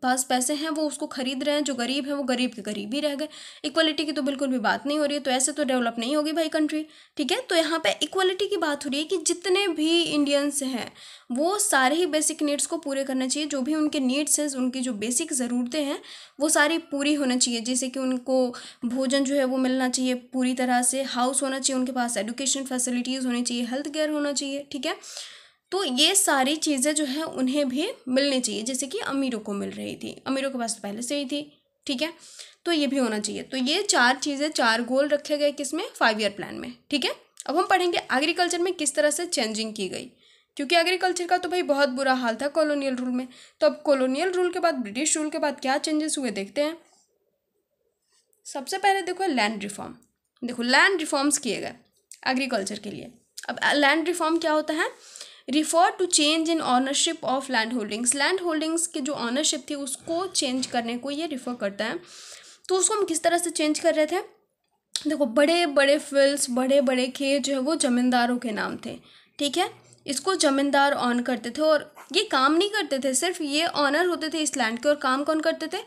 A: पास पैसे हैं वो उसको खरीद रहे हैं, जो गरीब है वो गरीब के गरीब ही रह गए। इक्वलिटी की तो बिल्कुल भी बात नहीं हो रही है, तो ऐसे तो डेवलप नहीं होगी भाई कंट्री, ठीक है। तो यहाँ पे इक्वलिटी की बात हो रही है कि जितने भी इंडियंस हैं वो सारे ही बेसिक नीड्स को पूरे करना चाहिए। जो भी उनके नीड्स हैं, उनकी जो बेसिक ज़रूरतें हैं वो सारी पूरी होना चाहिए। जैसे कि उनको भोजन जो है वो मिलना चाहिए पूरी तरह से, हाउस होना चाहिए उनके पास, एजुकेशन फैसिलिटीज़ होनी चाहिए, हेल्थ केयर होना चाहिए, ठीक है। तो ये सारी चीज़ें जो है उन्हें भी मिलनी चाहिए, जैसे कि अमीरों को मिल रही थी, अमीरों के पास तो पहले से ही थी, ठीक है। तो ये भी होना चाहिए। तो ये 4 चीज़ें, 4 गोल रखे गए किसमें, 5 ईयर प्लान में, ठीक है। अब हम पढ़ेंगे एग्रीकल्चर में किस तरह से चेंजिंग की गई, क्योंकि एग्रीकल्चर का तो भाई बहुत बुरा हाल था कॉलोनियल रूल में। तो अब कॉलोनियल रूल के बाद, ब्रिटिश रूल के बाद क्या चेंजेस हुए देखते हैं। सबसे पहले देखो लैंड रिफॉर्म। देखो, लैंड रिफॉर्म्स किए गए एग्रीकल्चर के लिए। अब लैंड रिफॉर्म क्या होता है, refer to change in ownership of land holdings. Land holdings की जो ऑनरशिप थी उसको चेंज करने को ये रिफ़र करता है। तो उसको हम किस तरह से चेंज कर रहे थे, देखो, बड़े बड़े फील्ड्स, बड़े बड़े खेत जो है वो ज़मींदारों के नाम थे, ठीक है। इसको ज़मींदार ऑन करते थे और ये काम नहीं करते थे, सिर्फ ये ऑनर होते थे इस लैंड के, और काम कौन करते थे,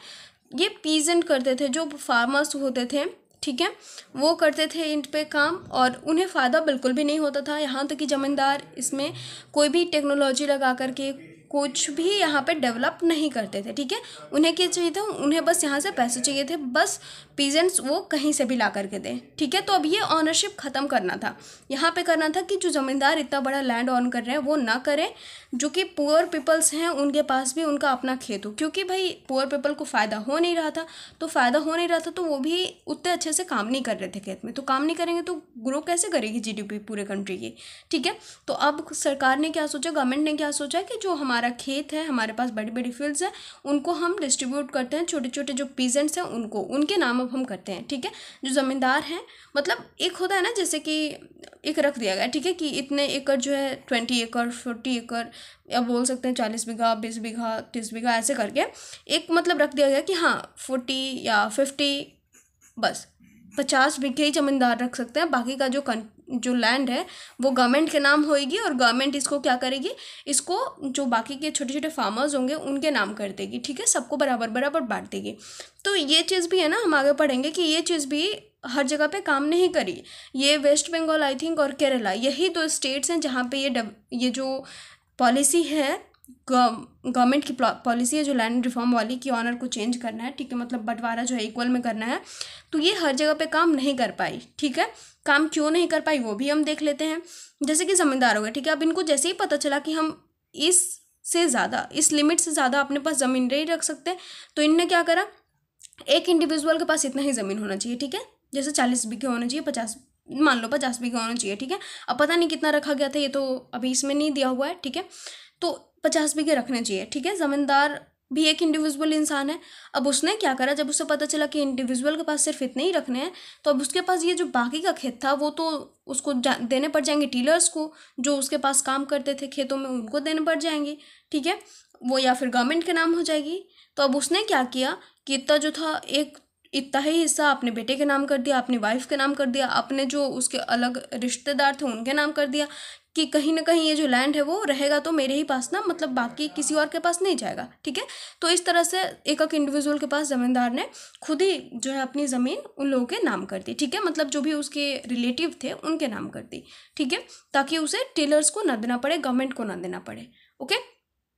A: ये पीजेंट करते थे, जो फार्मर्स होते थे, ठीक है, वो करते थे इन पे काम, और उन्हें फ़ायदा बिल्कुल भी नहीं होता था। यहाँ तक कि ज़मींदार इसमें कोई भी टेक्नोलॉजी लगा करके कुछ भी यहाँ पे डेवलप नहीं करते थे, ठीक है। उन्हें क्या चाहिए था, उन्हें बस यहाँ से पैसे चाहिए थे, बस पीजेंट्स वो कहीं से भी ला करके दें, ठीक है। तो अब ये ऑनरशिप ख़त्म करना था, यहाँ पे करना था कि जो ज़मींदार इतना बड़ा लैंड ऑन कर रहे हैं वो ना करें, जो कि पुअर पीपल्स हैं उनके पास भी उनका अपना खेत हो, क्योंकि भाई पुअर पीपल को फ़ायदा हो नहीं रहा था। तो फ़ायदा हो नहीं रहा था तो वो भी उतने अच्छे से काम नहीं कर रहे थे खेत में, तो काम नहीं करेंगे तो ग्रो कैसे करेगी जीडीपी पूरे कंट्री की, ठीक है। तो अब सरकार ने क्या सोचा, गवर्नमेंट ने क्या सोचा कि जो हमारा खेत है, हमारे पास बड़ी बड़ी फील्ड्स हैं, उनको हम डिस्ट्रीब्यूट करते हैं, छोटे छोटे जो पीजेंट्स हैं उनको, उनके नाम अब हम करते हैं, ठीक है। जो ज़मींदार हैं, मतलब एक होता है ना, जैसे कि एक रख दिया गया, ठीक है, कि इतने एकड़ जो है 20 एकड़ 40 एकड़, या बोल सकते हैं 40 बीघा 20 बीघा 30 बीघा, ऐसे करके एक मतलब रख दिया गया कि हाँ 40 या 50, बस 50 बीघे ही ज़मींदार रख सकते हैं, बाकी का जो जो लैंड है वो गवर्नमेंट के नाम होएगी और गवर्नमेंट इसको क्या करेगी, इसको जो बाकी के छोटे छोटे फार्मर्स होंगे उनके नाम कर देगी, ठीक है, सबको बराबर बराबर बांट देगी। तो ये चीज़ भी है ना, हम आगे पढ़ेंगे कि ये चीज़ भी हर जगह पे काम नहीं करी। ये वेस्ट बंगाल आई थिंक और केरला, यही दो स्टेट्स हैं जहाँ पे ये जो पॉलिसी है, गवर्नमेंट की पॉलिसी है जो लैंड रिफॉर्म वाली, कि ऑनर को चेंज करना है, ठीक है, मतलब बंटवारा जो है इक्वल में करना है, तो ये हर जगह पे काम नहीं कर पाई, ठीक है। काम क्यों नहीं कर पाई वो भी हम देख लेते हैं। जैसे कि ज़मींदार हो गए, ठीक है, अब इनको जैसे ही पता चला कि हम इससे ज़्यादा, इस लिमिट से ज़्यादा अपने पास ज़मीन नहीं रख सकते, तो इनने क्या करा, एक इंडिविजुअल के पास इतना ही ज़मीन होना चाहिए, ठीक है, जैसे 40 बीघे होना चाहिए, 50 मान लो 50 बीघे होना चाहिए, ठीक है। अब पता नहीं कितना रखा गया था, ये तो अभी इसमें नहीं दिया हुआ है, ठीक है, तो 50 बीघे रखने चाहिए, ठीक है। ज़मींदार भी एक इंडिविजुअल इंसान है। अब उसने क्या करा, जब उसे पता चला कि इंडिविजुअल के पास सिर्फ इतने ही रखने हैं, तो अब उसके पास ये जो बाकी का खेत था वो तो उसको देने पड़ जाएंगे टीलर्स को, जो उसके पास काम करते थे खेतों में, उनको देने पड़ जाएंगे, ठीक है, वो या फिर गवर्नमेंट के नाम हो जाएगी। तो अब उसने क्या किया कि इतना जो था, एक इतना ही हिस्सा अपने बेटे के नाम कर दिया, अपनी वाइफ के नाम कर दिया, अपने जो उसके अलग रिश्तेदार थे उनके नाम कर दिया, कि कहीं ना कहीं ये जो लैंड है वो रहेगा तो मेरे ही पास ना, मतलब बाकी किसी और के पास नहीं जाएगा, ठीक है। तो इस तरह से एक एक इंडिविजुअल के पास ज़मींदार ने खुद ही जो है अपनी ज़मीन उन लोगों के नाम कर दी, ठीक है, मतलब जो भी उसके रिलेटिव थे उनके नाम कर दी, ठीक है, ताकि उसे टेलर्स को ना देना पड़े, गवर्नमेंट को ना देना पड़े। ओके,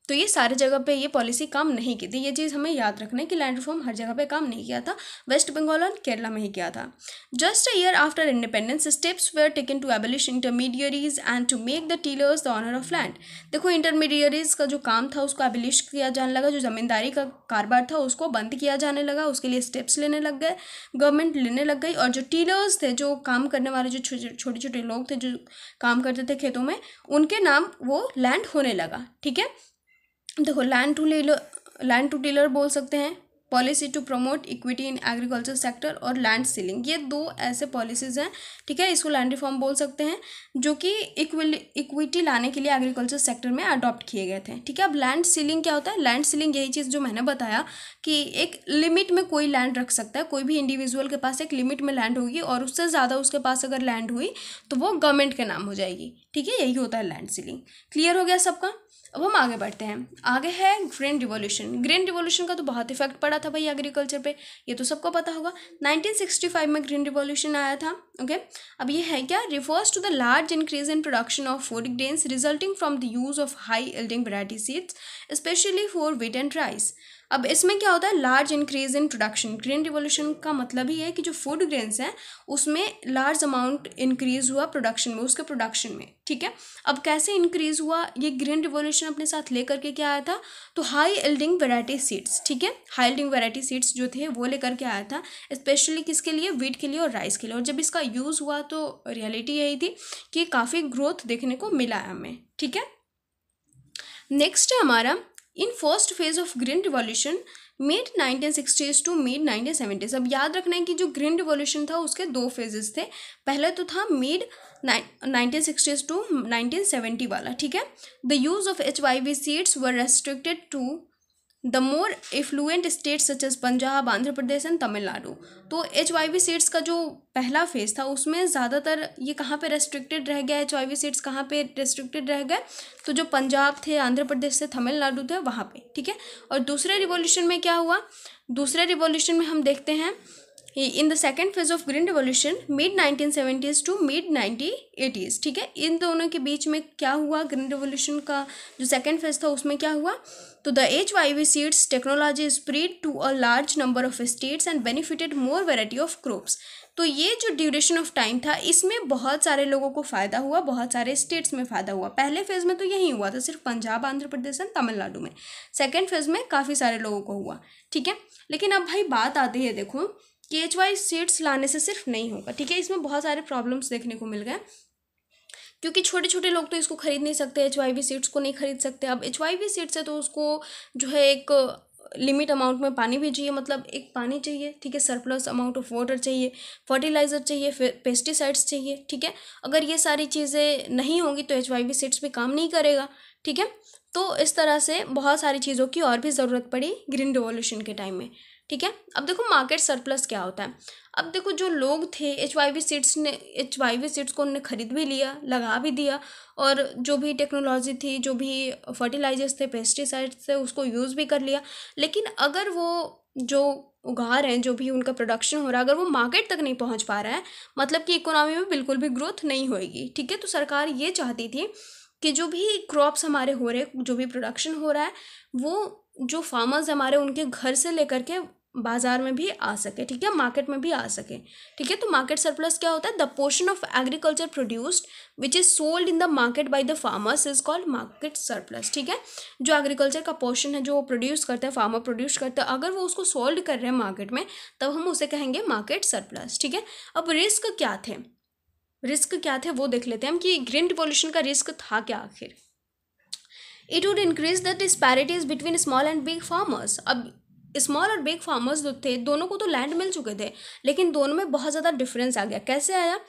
A: तो ये सारे जगह पे ये पॉलिसी काम नहीं की थी। ये चीज़ हमें याद रखना है कि लैंड रिफॉर्म हर जगह पे काम नहीं किया था, वेस्ट बंगाल और केरला में ही किया था। Just a year after independence steps were taken to abolish intermediaries and to make the tillers the owner of land. देखो, इंटरमीडियरीज का जो काम था उसको एबलिश किया जाने लगा, जो ज़मींदारी का कारोबार था उसको बंद किया जाने लगा, उसके लिए स्टेप्स लेने लग गए, गवर्नमेंट लेने लग गई, और जो टीलर्स थे, जो काम करने वाले जो छोटे छोटे लोग थे जो काम करते थे खेतों में, उनके नाम वो लैंड होने लगा, ठीक है। देखो, लैंड टू टीलर बोल सकते हैं, policy to promote equity in agriculture sector, और लैंड सीलिंग, ये दो ऐसे पॉलिसीज़ हैं, ठीक है। इसको लैंड रिफॉर्म बोल सकते हैं, जो कि इक्विटी लाने के लिए एग्रीकल्चर सेक्टर में अडॉप्ट किए गए थे, ठीक है। अब लैंड सीलिंग क्या होता है? लैंड सीलिंग यही चीज़ जो मैंने बताया कि एक लिमिट में कोई लैंड रख सकता है, कोई भी इंडिविजुअल के पास एक लिमिट में लैंड होगी, और उससे ज़्यादा उसके पास अगर लैंड हुई तो वो गवर्नमेंट के नाम हो जाएगी, ठीक है, यही होता है लैंड सीलिंग। क्लियर हो गया सबका? अब हम आगे बढ़ते हैं। आगे है ग्रीन रिवॉल्यूशन। ग्रीन रिवॉल्यूशन का तो बहुत इफेक्ट पड़ा था भाई एग्रीकल्चर पे, ये तो सबको पता होगा। 1965 में ग्रीन रिवॉल्यूशन आया था। ओके, अब ये है क्या? Refers to the large increase in production of food grains resulting from the use of high yielding variety seeds specially for wheat and rice. अब इसमें क्या होता है? Large increase in production. Green revolution का मतलब ही है कि जो फूड ग्रेन्स हैं उसमें लार्ज अमाउंट इंक्रीज हुआ प्रोडक्शन में, उसके प्रोडक्शन में, ठीक है। अब कैसे इंक्रीज हुआ? ये ग्रीन रिवॉल्यूशन अपने साथ लेकर के क्या आया था? तो हाई यील्डिंग वैरायटी सीड्स, ठीक है, हाई यील्डिंग वैरायटी सीड्स जो थे वो लेकर के आया था, स्पेशली किसके लिए? व्हीट के लिए और राइस के लिए। और जब इसका यूज़ हुआ तो रियलिटी यही थी कि काफ़ी ग्रोथ देखने को मिला है हमें, ठीक है। नेक्स्ट है हमारा in first phase of green revolution mid 1960s to mid 1970s। अब याद रखना है कि जो ग्रीन रिवॉल्यूशन था उसके दो फेजेस थे। पहले तो था मिड 1960s टू 1970 वाला, ठीक है। The use of HYV seeds were restricted to the more affluent states such as Punjab, Andhra Pradesh and Tamil Nadu. तो HYV सीड्स का जो पहला फेज था उसमें ज़्यादातर ये कहाँ पे रेस्ट्रिक्टेड रह गया? HYV सीड्स कहाँ पे रेस्ट्रिक्टेड रह गए? तो जो पंजाब थे, आंध्र प्रदेश से, तमिलनाडु थे, वहाँ पे, ठीक है। और दूसरे रिवॉल्यूशन में क्या हुआ? दूसरे रिवॉल्यूशन में हम देखते हैं in the second phase of green revolution mid 1970s to mid 1980s, ठीक है। इन दोनों के बीच में क्या हुआ? ग्रीन रिवॉल्यूशन का जो सेकेंड फेज था उसमें क्या हुआ? तो the HYV seeds technology spread to a large number of states and benefited more variety of crops. तो ये जो ड्यूरेशन ऑफ टाइम था इसमें बहुत सारे लोगों को फ़ायदा हुआ, बहुत सारे स्टेट्स में फ़ायदा हुआ। पहले फेज़ में तो यही हुआ था, सिर्फ पंजाब, आंध्र प्रदेश एंड तमिलनाडु में। सेकेंड फेज़ में काफ़ी सारे लोगों को हुआ, ठीक है। लेकिन अब भाई बात आती है, देखो कि HYV सीड्स लाने से सिर्फ नहीं होगा, ठीक है। इसमें बहुत सारे प्रॉब्लम्स देखने को मिल गए, क्योंकि छोटे छोटे लोग तो इसको खरीद नहीं सकते, HYV सीड्स को नहीं खरीद सकते। अब HYV सीड्स है तो उसको जो है एक लिमिट अमाउंट में पानी भी चाहिए, मतलब एक पानी चाहिए, ठीक है, सरप्लस अमाउंट ऑफ वाटर चाहिए, फर्टिलाइज़र चाहिए, फिर पेस्टिसाइड्स चाहिए, ठीक है। अगर ये सारी चीज़ें नहीं होंगी तो HYV सीड्स भी काम नहीं करेगा, ठीक है। तो इस तरह से बहुत सारी चीज़ों की और भी ज़रूरत पड़ी ग्रीन रिवॉल्यूशन के टाइम में, ठीक है। अब देखो मार्केट सरप्लस क्या होता है। अब देखो जो लोग थे HYV सीड्स को उन्होंने खरीद भी लिया, लगा भी दिया, और जो भी टेक्नोलॉजी थी, जो भी फर्टिलाइजर्स थे, पेस्टिसाइड्स थे, उसको यूज़ भी कर लिया। लेकिन अगर वो जो उगा रहे हैं, जो भी उनका प्रोडक्शन हो रहा है, अगर वो मार्केट तक नहीं पहुंच पा रहा है, मतलब कि इकोनॉमी में बिल्कुल भी ग्रोथ नहीं होएगी। ठीक है। तो सरकार ये चाहती थी कि जो भी क्रॉप्स हमारे हो रहे, जो भी प्रोडक्शन हो रहा है, वो जो फार्मर्स हमारे उनके घर से लेकर के बाजार में भी आ सके। ठीक है। मार्केट में भी आ सके। ठीक है। तो मार्केट सरप्लस क्या होता है? The portion of agriculture produced which is sold in the market by the farmers is called market surplus. ठीक है। जो एग्रीकल्चर का पोर्शन है, जो प्रोड्यूस करते हैं, फार्मर प्रोड्यूस करते हैं, अगर वो उसको सोल्ड कर रहे हैं मार्केट में, तब हम उसे कहेंगे मार्केट सरप्लस। ठीक है। अब रिस्क क्या थे वो देख लेते हैं हम कि ग्रीन रिवॉल्यूशन का रिस्क था क्या आखिर। It would increase the disparities between small and big farmers. अब स्मॉल और बिग फार्मर्स जो थे, दोनों को तो लैंड मिल चुके थे, लेकिन दोनों में बहुत ज़्यादा डिफरेंस आ गया। कैसे आया?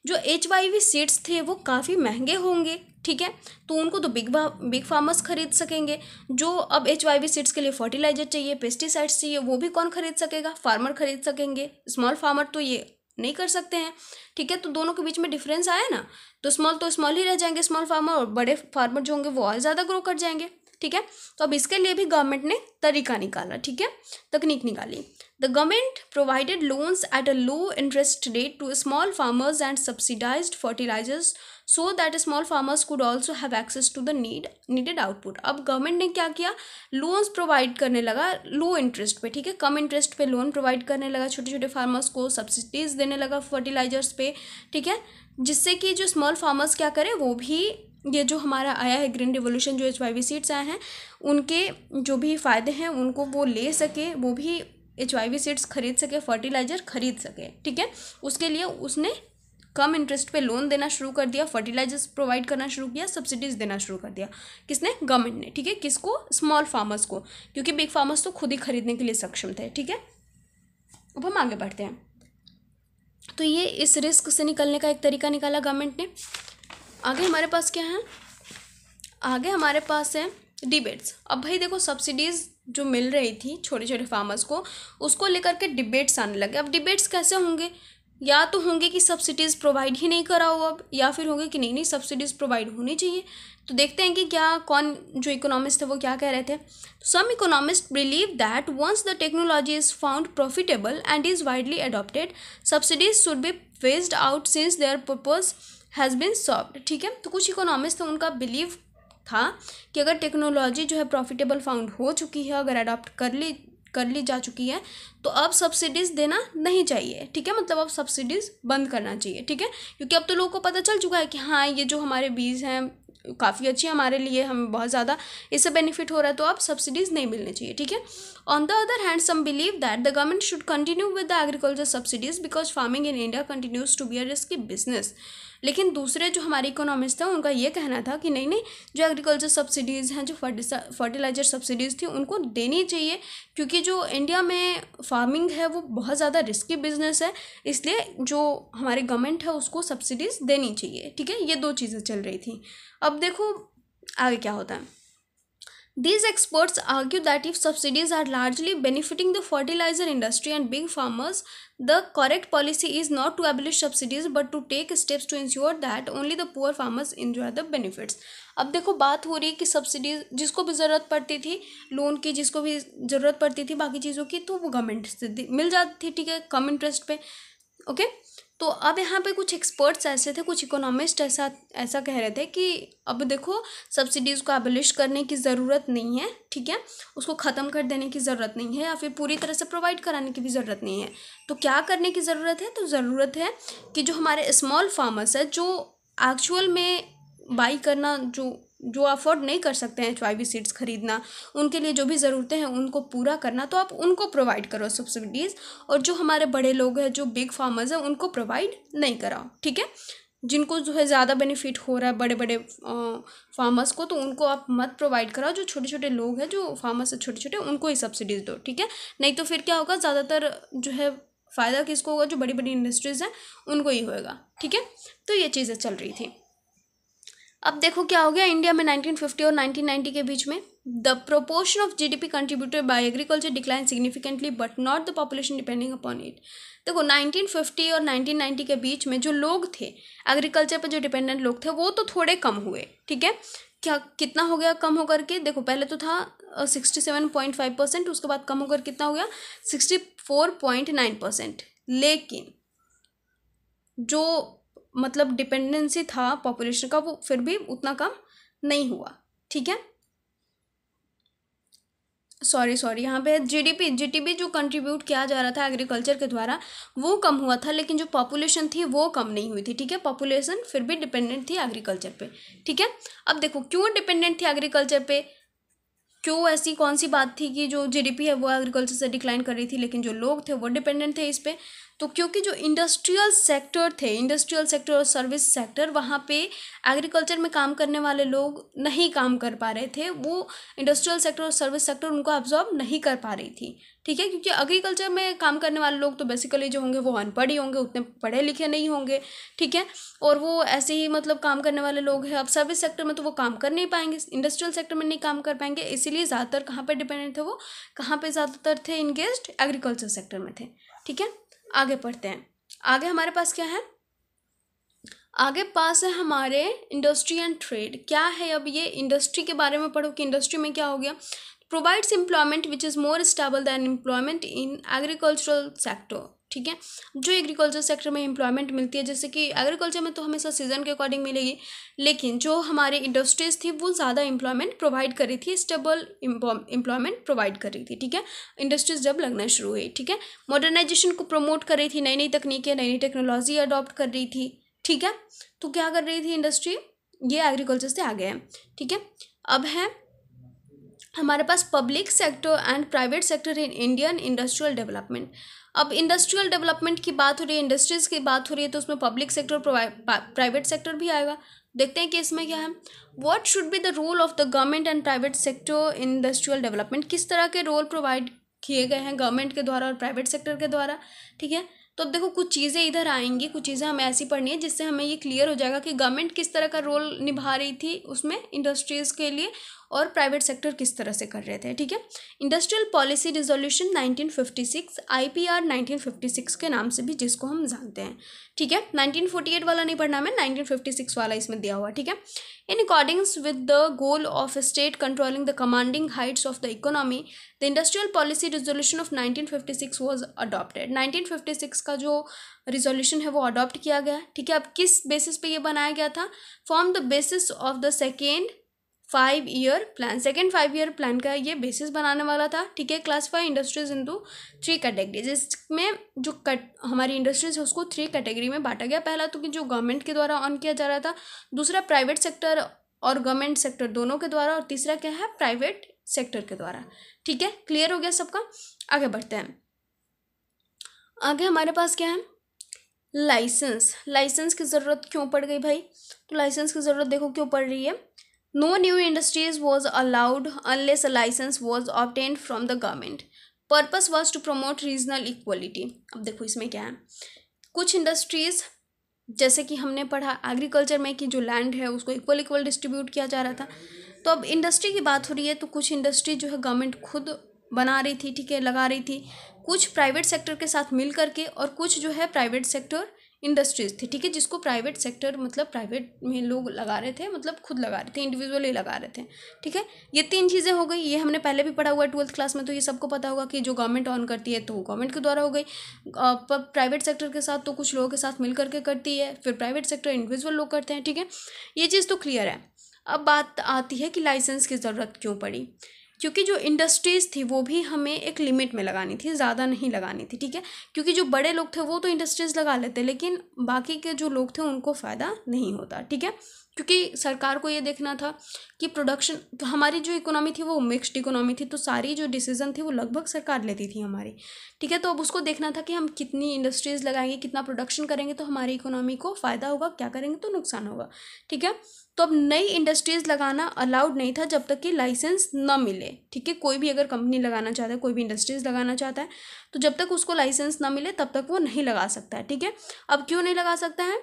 A: जो HYV सीड्स थे वो काफ़ी महंगे होंगे। ठीक है। तो उनको तो बिग फार्मर्स खरीद सकेंगे। जो अब HYV सीड्स के लिए फर्टिलाइजर चाहिए, पेस्टिसाइड्स चाहिए, वो भी कौन खरीद सकेगा? फार्मर खरीद सकेंगे। स्मॉल फार्मर तो ये नहीं कर सकते हैं। ठीक है। तो दोनों के बीच में डिफरेंस आया ना, तो स्मॉल ही रह जाएंगे स्मॉल फार्मर, और बड़े फार्मर जो होंगे वो और ज़्यादा ग्रो कर जाएंगे। ठीक है। तो अब इसके लिए भी गवर्नमेंट ने तरीका निकाला। ठीक है। तकनीक निकाली। The government provided loans at a low interest rate to small farmers and subsidised fertilisers so that small farmers could also have access to the needed output. अब गवर्नमेंट ने क्या किया? लोन्स प्रोवाइड करने लगा लो इंटरेस्ट पे। ठीक है। कम interest पे लोन प्रोवाइड करने लगा छोटे छोटे फार्मर्स को, सब्सिडीज देने लगा फर्टिलाइजर्स पे। ठीक है। जिससे कि जो स्मॉल फार्मर्स क्या करें, वो भी ये जो हमारा आया है ग्रीन रिवोल्यूशन, जो HYV सीड्स आए हैं, उनके जो भी फ़ायदे हैं उनको वो ले सके, वो भी HYV सीड्स खरीद सके, फर्टिलाइजर खरीद सके। ठीक है। उसके लिए उसने कम इंटरेस्ट पे लोन देना शुरू कर दिया, फर्टिलाइजर्स प्रोवाइड करना शुरू किया, सब्सिडीज देना शुरू कर दिया। किसने? गवर्नमेंट ने। ठीक है। किसको? स्मॉल फार्मर्स को, क्योंकि बिग फार्मर्स तो खुद ही खरीदने के लिए सक्षम थे। ठीक है। अब हम आगे बढ़ते हैं। तो ये इस रिस्क से निकलने का एक तरीका निकाला गवर्नमेंट ने। आगे हमारे पास क्या है? आगे हमारे पास है डिबेट्स। अब भाई देखो, सब्सिडीज़ जो मिल रही थी छोटे छोटे फार्मर्स को, उसको लेकर के डिबेट्स आने लगे। अब डिबेट्स कैसे होंगे? या तो होंगे कि सब्सिडीज़ प्रोवाइड ही नहीं कराओ अब, या फिर होंगे कि नहीं सब्सिडीज़ प्रोवाइड होनी चाहिए। तो देखते हैं कि क्या कौन जो इकोनॉमिस्ट थे वो क्या कह रहे थे। Some economist believe that once the technology is found profitable and is widely adopted, subsidies should be phased out since their purpose has been solved. ठीक है। तो कुछ इकोनॉमिस्ट थे, उनका बिलीव था कि अगर टेक्नोलॉजी जो है प्रॉफिटेबल फाउंड हो चुकी है, अगर अडॉप्ट कर ली जा चुकी है, तो अब सब्सिडीज़ देना नहीं चाहिए। ठीक है। मतलब अब सब्सिडीज़ बंद करना चाहिए। ठीक है। क्योंकि अब तो लोगों को पता चल चुका है कि हाँ, ये जो हमारे बीज हैं काफ़ी अच्छी है हमारे लिए, हमें बहुत ज़्यादा इससे बेनिफिट हो रहा है, तो अब सब्सिडीज़ नहीं मिलनी चाहिए। ठीक है। On the other hand some believe that the government should continue with the agriculture subsidies because farming in India continues to be a risky business. लेकिन दूसरे जो हमारे इकोनॉमिस्ट हैं, उनका ये कहना था कि नहीं, जो एग्रीकल्चर सब्सिडीज़ हैं, जो फर्टिलाइजर सब्सिडीज़ थी, उनको देनी चाहिए, क्योंकि जो इंडिया में फार्मिंग है वो बहुत ज़्यादा रिस्की बिजनेस है, इसलिए जो हमारी गवर्नमेंट है उसको सब्सिडीज़ देनी चाहिए। ठीक है। ये दो चीज़ें चल रही थी। अब देखो आगे क्या होता है। These experts argue that if subsidies are largely benefiting the fertilizer industry and big farmers, the correct policy is not to abolish subsidies but to take steps to ensure that only the poor farmers enjoy the benefits. अब देखो बात हो रही है कि subsidies जिसको भी ज़रूरत पड़ती थी लोन की, जिसको भी ज़रूरत पड़ती थी बाकी चीज़ों की, तो वो गवर्नमेंट से मिल जाती थी। ठीक है। कम इंटरेस्ट पे। ओके। तो अब यहाँ पे कुछ एक्सपर्ट्स ऐसे थे, कुछ इकोनॉमिस्ट ऐसा कह रहे थे कि अब देखो सब्सिडीज़ को एबलिश करने की ज़रूरत नहीं है। ठीक है। उसको ख़त्म कर देने की ज़रूरत नहीं है, या फिर पूरी तरह से प्रोवाइड कराने की भी ज़रूरत नहीं है। तो क्या करने की ज़रूरत है? तो ज़रूरत है कि जो हमारे स्मॉल फार्मर्स है, जो एक्चुअल में बाई करना, जो अफोर्ड नहीं कर सकते हैं HYV सीड्स खरीदना, उनके लिए जो भी ज़रूरतें हैं उनको पूरा करना, तो आप उनको प्रोवाइड करो सब्सिडीज़। और जो हमारे बड़े लोग हैं, जो बिग फार्मर्स हैं, उनको प्रोवाइड नहीं कराओ। ठीक है। जिनको जो है ज़्यादा बेनिफिट हो रहा है बड़े बड़े फार्मर्स को, तो उनको आप मत प्रोवाइड कराओ। जो छोटे छोटे लोग हैं, जो फार्मर्स हैं छोटे छोटे, उनको ही सब्सिडीज़ दो। ठीक है। नहीं तो फिर क्या होगा, ज़्यादातर जो है फ़ायदा किसको होगा? जो बड़ी बड़ी इंडस्ट्रीज़ हैं उनको ही होएगा। ठीक है। तो ये चीज़ें चल रही थी। अब देखो क्या हो गया इंडिया में 1950 और 1990 के बीच में, the proportion of GDP contributed bye agriculture decline significantly but not the population depending upon it. देखो 1950 और 1990 के बीच में जो लोग थे एग्रीकल्चर पर, जो डिपेंडेंट लोग थे, वो तो थोड़े कम हुए, ठीक है। क्या कितना हो गया कम होकर के? देखो पहले तो था 67.5%, उसके बाद कम होकर कितना हो गया 64.9%। लेकिन जो मतलब डिपेंडेंसी था पॉपुलेशन का वो फिर भी उतना कम नहीं हुआ, ठीक है। सॉरी यहाँ पे जीडीपी जो कंट्रीब्यूट किया जा रहा था एग्रीकल्चर के द्वारा वो कम हुआ था, लेकिन जो पॉपुलेशन थी वो कम नहीं हुई थी, ठीक है। पॉपुलेशन फिर भी डिपेंडेंट थी एग्रीकल्चर पे, ठीक है। अब देखो क्यों डिपेंडेंट थी एग्रीकल्चर पे, क्यों ऐसी कौन सी बात थी कि जो जीडीपी है वो एग्रीकल्चर से डिक्लाइन कर रही थी लेकिन जो लोग थे वो डिपेंडेंट थे इस पे? तो क्योंकि जो इंडस्ट्रियल सेक्टर और सर्विस सेक्टर, वहाँ पे एग्रीकल्चर में काम करने वाले लोग नहीं काम कर पा रहे थे, वो इंडस्ट्रियल सेक्टर और सर्विस सेक्टर उनको अब्जॉर्ब नहीं कर पा रही थी, ठीक है। क्योंकि एग्रीकल्चर में काम करने वाले लोग तो बेसिकली जो होंगे वो अनपढ़ ही होंगे, उतने पढ़े लिखे नहीं होंगे, ठीक है। और वो ऐसे ही मतलब काम करने वाले लोग हैं। अब सर्विस सेक्टर में तो वो काम कर नहीं पाएंगे, इंडस्ट्रियल सेक्टर में नहीं काम कर पाएंगे, इसीलिए ज़्यादातर कहाँ पर डिपेंडेंट थे वो, कहाँ पर ज़्यादातर थे इंगेज्ड एग्रीकल्चर सेक्टर में थे, ठीक है। आगे पढ़ते हैं। आगे हमारे पास क्या है? आगे पास है हमारे इंडस्ट्री एंड ट्रेड। क्या है अब ये? इंडस्ट्री के बारे में पढ़ो कि इंडस्ट्री में क्या हो गया। Provides employment which is more stable then employment in agricultural sector, ठीक है। जो एग्रीकल्चर सेक्टर में एम्प्लॉयमेंट मिलती है, जैसे कि एग्रीकल्चर में तो हमेशा सीजन के अकॉर्डिंग मिलेगी, लेकिन जो हमारी इंडस्ट्रीज थी वो ज़्यादा एम्प्लॉयमेंट प्रोवाइड कर रही थी, स्टेबल एम्प्लॉयमेंट प्रोवाइड कर रही थी, ठीक है। इंडस्ट्रीज जब लगना शुरू हुई, ठीक है। मॉडर्नाइजेशन को प्रमोट कर रही थी, नई नई तकनीकें, नई नई टेक्नोलॉजी अडॉप्ट कर रही थी, ठीक है। तो क्या कर रही थी इंडस्ट्री? ये एग्रीकल्चर से आगे है, ठीक है। अब है हमारे पास public sector and private sector in Indian industrial development. अब इंडस्ट्रियल डेवलपमेंट की बात हो रही है, इंडस्ट्रीज़ की बात हो रही है, तो उसमें पब्लिक सेक्टर प्राइवेट सेक्टर भी आएगा। देखते हैं कि इसमें क्या है। What should be the role of the government and private sector in industrial development. किस तरह के रोल प्रोवाइड किए गए हैं गवर्नमेंट के द्वारा और प्राइवेट सेक्टर के द्वारा, ठीक है। तो अब देखो कुछ चीज़ें इधर आएंगी, कुछ चीज़ें हमें ऐसी पढ़नी है जिससे हमें ये क्लियर हो जाएगा कि गवर्नमेंट किस तरह का रोल निभा रही थी उसमें इंडस्ट्रीज़ के लिए और प्राइवेट सेक्टर किस तरह से कर रहे थे, ठीक है। इंडस्ट्रियल पॉलिसी रिजोल्यूशन 1956, IPR 1956 के नाम से भी जिसको हम जानते हैं, ठीक है। 1948 वाला नहीं पढ़ना हमें, 1956 वाला इसमें दिया हुआ, ठीक है। In accordance with the goal of state controlling the commanding heights of the economy, the industrial policy resolution of 1956 was adopted. 1956 का जो रिजोल्यूशन है वो अडॉप्ट किया गया, ठीक है। अब किस बेसिस पे ये बनाया गया था? Form the basis of the second 5-year plan. Second 5-year plan का ये बेसिस बनाने वाला था, ठीक है। Classify industries into 3 categories. इसमें जो हमारी इंडस्ट्रीज है उसको 3 कैटेगरी में बांटा गया। पहला तो कि जो गवर्नमेंट के द्वारा ऑन किया जा रहा था, दूसरा प्राइवेट सेक्टर और गवर्नमेंट सेक्टर दोनों के द्वारा, और तीसरा क्या है? प्राइवेट सेक्टर के द्वारा, ठीक है। क्लियर हो गया सबका? आगे बढ़ते हैं। आगे हमारे पास क्या है? लाइसेंस की ज़रूरत क्यों पड़ गई भाई? तो लाइसेंस की ज़रूरत देखो क्यों पड़ रही है। No new industries was allowed unless a license was obtained from the government. Purpose was to promote regional equality. अब देखो इसमें क्या है, कुछ इंडस्ट्रीज जैसे कि हमने पढ़ा एग्रीकल्चर में कि जो लैंड है उसको इक्वल डिस्ट्रीब्यूट किया जा रहा था। तो अब इंडस्ट्री की बात हो रही है, तो कुछ इंडस्ट्री जो है गवर्नमेंट खुद बना रही थी, ठीक है, लगा रही थी, कुछ प्राइवेट सेक्टर के साथ मिल करके, और कुछ जो है प्राइवेट सेक्टर इंडस्ट्रीज थी, ठीक है, जिसको प्राइवेट सेक्टर मतलब प्राइवेट में लोग लगा रहे थे, मतलब खुद लगा रहे थे, इंडिविजुअली लगा रहे थे, ठीक है। ये 3 चीज़ें हो गई, ये हमने पहले भी पढ़ा हुआ है 12th क्लास में, तो ये सबको पता होगा कि जो गवर्नमेंट ऑन करती है तो वो गवर्नमेंट के द्वारा हो गई, प्राइवेट सेक्टर के साथ तो कुछ लोगों के साथ मिल करके करती है, फिर प्राइवेट सेक्टर इंडिविजुअल लोग करते हैं, ठीक है। ये चीज़ तो क्लियर है। अब बात आती है कि लाइसेंस की ज़रूरत क्यों पड़ी। क्योंकि जो इंडस्ट्रीज़ थी वो भी हमें एक लिमिट में लगानी थी, ज़्यादा नहीं लगानी थी, ठीक है। क्योंकि जो बड़े लोग थे वो तो इंडस्ट्रीज़ लगा लेते, लेकिन बाकी के जो लोग थे उनको फ़ायदा नहीं होता, ठीक है। क्योंकि सरकार को ये देखना था कि प्रोडक्शन, हमारी जो इकोनॉमी थी वो मिक्स्ड इकोनॉमी थी, तो सारी जो डिसीजन थी वो लगभग सरकार लेती थी हमारी, ठीक है। तो अब उसको देखना था कि हम कितनी इंडस्ट्रीज़ लगाएंगे, कितना प्रोडक्शन करेंगे तो हमारी इकोनॉमी को फ़ायदा होगा, क्या करेंगे तो नुकसान होगा, ठीक है। तो अब नई इंडस्ट्रीज़ लगाना अलाउड नहीं था जब तक कि लाइसेंस न मिले, ठीक है। कोई भी अगर कंपनी लगाना चाहता है, कोई भी इंडस्ट्रीज़ लगाना चाहता है, तो जब तक उसको लाइसेंस ना मिले तब तक वो नहीं लगा सकता है, ठीक है। अब क्यों नहीं लगा सकता है?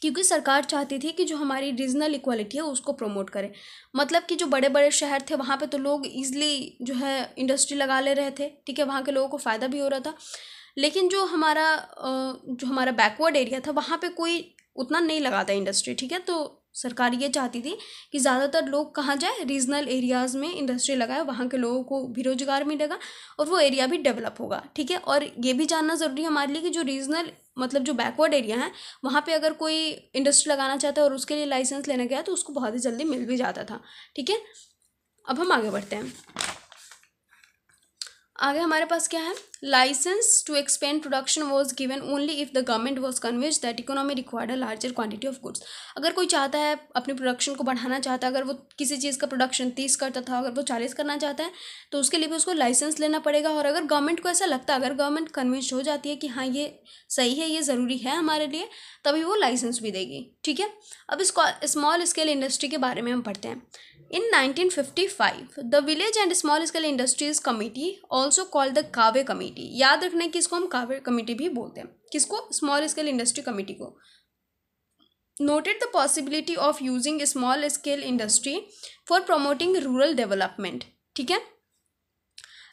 A: क्योंकि सरकार चाहती थी कि जो हमारी रीजनल इक्वालिटी है उसको प्रमोट करें। मतलब कि जो बड़े बड़े शहर थे वहाँ पे तो लोग ईजिली जो है इंडस्ट्री लगा ले रहे थे, ठीक है, वहाँ के लोगों को फ़ायदा भी हो रहा था। लेकिन जो हमारा बैकवर्ड एरिया था वहाँ पे कोई उतना नहीं लगाता इंडस्ट्री, ठीक है। तो सरकार ये चाहती थी कि ज़्यादातर लोग कहाँ जाए, रीजनल एरियाज़ में इंडस्ट्री लगाए, वहाँ के लोगों को भी रोजगार मिलेगा और वो एरिया भी डेवलप होगा, ठीक है। और ये भी जानना ज़रूरी है हमारे लिए कि जो रीजनल मतलब जो बैकवर्ड एरिया है वहाँ पे अगर कोई इंडस्ट्री लगाना चाहता है और उसके लिए लाइसेंस लेने गया तो उसको बहुत ही जल्दी मिल भी जाता था, ठीक है। अब हम आगे बढ़ते हैं। आगे हमारे पास क्या है, licence to expand production was given only if the government was convinced that economy required a larger quantity of goods. अगर कोई चाहता है अपनी प्रोडक्शन को बढ़ाना चाहता है, अगर वो किसी चीज़ का प्रोडक्शन 30 करता था अगर वो 40 करना चाहता है तो उसके लिए भी उसको लाइसेंस लेना पड़ेगा। और अगर गवर्नमेंट को ऐसा लगता है, अगर गवर्नमेंट कन्विंस्ड हो जाती है कि हाँ ये सही है, ये ज़रूरी है हमारे लिए, तभी वो लाइसेंस भी देगी, ठीक है। अब इस स्मॉल स्केल इंडस्ट्री के बारे में हम पढ़ते हैं। In 1955, the Village and Small Scale Industries Committee, also called the कावे कमेटी, याद रखना कि इसको हम कावे कमेटी भी बोलते हैं, किसको, स्मॉल स्केल इंडस्ट्री कमेटी को, noted the possibility of using small scale industry for promoting rural development, ठीक है।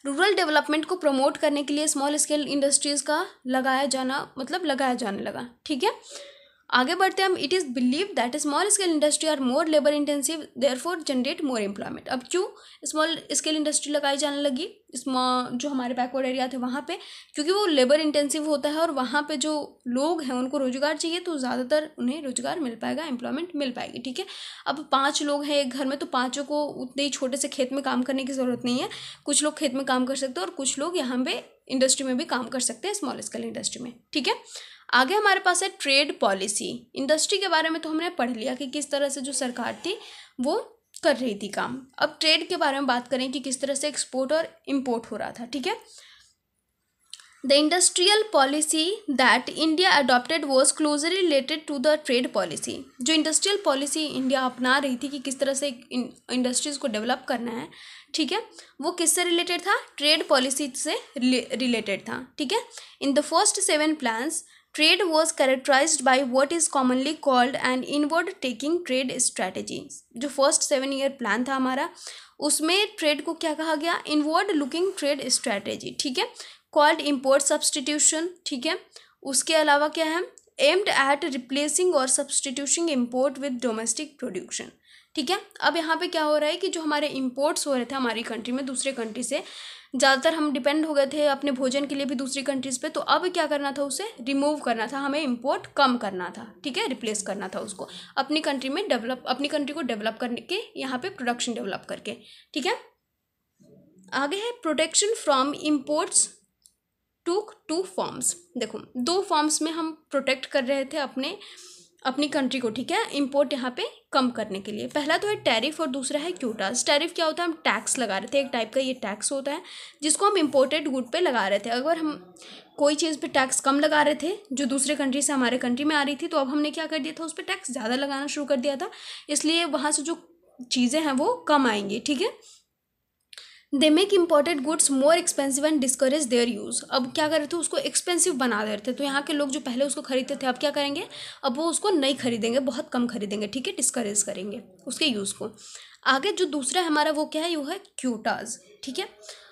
A: रूरल डेवलपमेंट को प्रमोट करने के लिए स्मॉल स्केल इंडस्ट्रीज़ का लगाया जाने लगा, ठीक है। आगे बढ़ते हैं हम। It is believe that small scale industry are more labour intensive therefore generate more employment. अब क्यों स्मॉल स्केल इंडस्ट्री लगाई जाने लगी जो हमारे बैकवर्ड एरिया थे वहाँ पे, क्योंकि वो लेबर इंटेंसिव होता है और वहाँ पे जो लोग हैं उनको रोजगार चाहिए, तो ज़्यादातर उन्हें रोजगार मिल पाएगा, एम्प्लॉयमेंट मिल पाएगी, ठीक है। अब 5 लोग हैं एक घर में तो पाँचों को उतने ही छोटे से खेत में काम करने की ज़रूरत नहीं है। कुछ लोग खेत में काम कर सकते हैं और कुछ लोग यहाँ पे इंडस्ट्री में भी काम कर सकते हैं, स्मॉल स्केल इंडस्ट्री में, ठीक है। आगे हमारे पास है ट्रेड पॉलिसी। इंडस्ट्री के बारे में तो हमने पढ़ लिया कि किस तरह से जो सरकार थी वो कर रही थी काम। अब ट्रेड के बारे में बात करें कि किस तरह से एक्सपोर्ट और इंपोर्ट हो रहा था, ठीक है। The industrial policy that India adopted was closely related to the trade policy. जो इंडस्ट्रियल पॉलिसी इंडिया अपना रही थी कि किस तरह से इंडस्ट्रीज को डेवलप करना है, ठीक है, वो किससे रिलेटेड था, ट्रेड पॉलिसी से रिलेटेड था, ठीक है। In the first 7 plans trade was characterised by what is commonly called an inward taking trade strategy. जो फर्स्ट 7 ईयर प्लान था हमारा उसमें ट्रेड को क्या कहा गया, इनवर्ड लुकिंग ट्रेड स्ट्रैटेजी, ठीक है, कॉल्ड इम्पोर्ट सब्सटीट्यूशन, ठीक है। उसके अलावा क्या है, एम्ड एट रिप्लेसिंग और substitution import with domestic production, ठीक है। अब यहाँ पे क्या हो रहा है कि जो हमारे इम्पोर्ट्स हो रहे थे हमारी कंट्री में दूसरे कंट्री से, ज़्यादातर हम डिपेंड हो गए थे अपने भोजन के लिए भी दूसरी कंट्रीज़ पे, तो अब क्या करना था, उसे रिमूव करना था, हमें इंपोर्ट कम करना था, ठीक है, रिप्लेस करना था उसको अपनी कंट्री में अपनी कंट्री को डेवलप करने के यहाँ पे प्रोडक्शन डेवलप करके, ठीक है। आगे है प्रोटेक्शन फ्रॉम इम्पोर्ट्स टूक 2 फॉर्म्स। देखो 2 फॉर्म्स में हम प्रोटेक्ट कर रहे थे अपनी कंट्री को, ठीक है, इंपोर्ट यहाँ पे कम करने के लिए। पहला तो है टैरिफ और दूसरा है क्यूटास। टैरिफ क्या होता है, हम टैक्स लगा रहे थे, एक टाइप का ये टैक्स होता है जिसको हम इंपोर्टेड गुड पे लगा रहे थे। अगर हम कोई चीज़ पे टैक्स कम लगा रहे थे जो दूसरे कंट्री से हमारे कंट्री में आ रही थी, तो अब हमने क्या कर दिया था, उस पर टैक्स ज़्यादा लगाना शुरू कर दिया था, इसलिए वहाँ से जो चीज़ें हैं वो कम आएंगी, ठीक है। They make imported goods more expensive and discourage there use. अब क्या कर रहे थे, उसको एक्सपेंसिव बना दे रहे थे, तो यहाँ के लोग जो पहले उसको खरीदते थे अब क्या करेंगे, अब वो उसको नहीं खरीदेंगे, बहुत कम खरीदेंगे, ठीक है, डिस्करेज करेंगे उसके यूज़ को। आगे जो दूसरा हमारा वो क्या है, वो है क्यूटाज, ठीक है।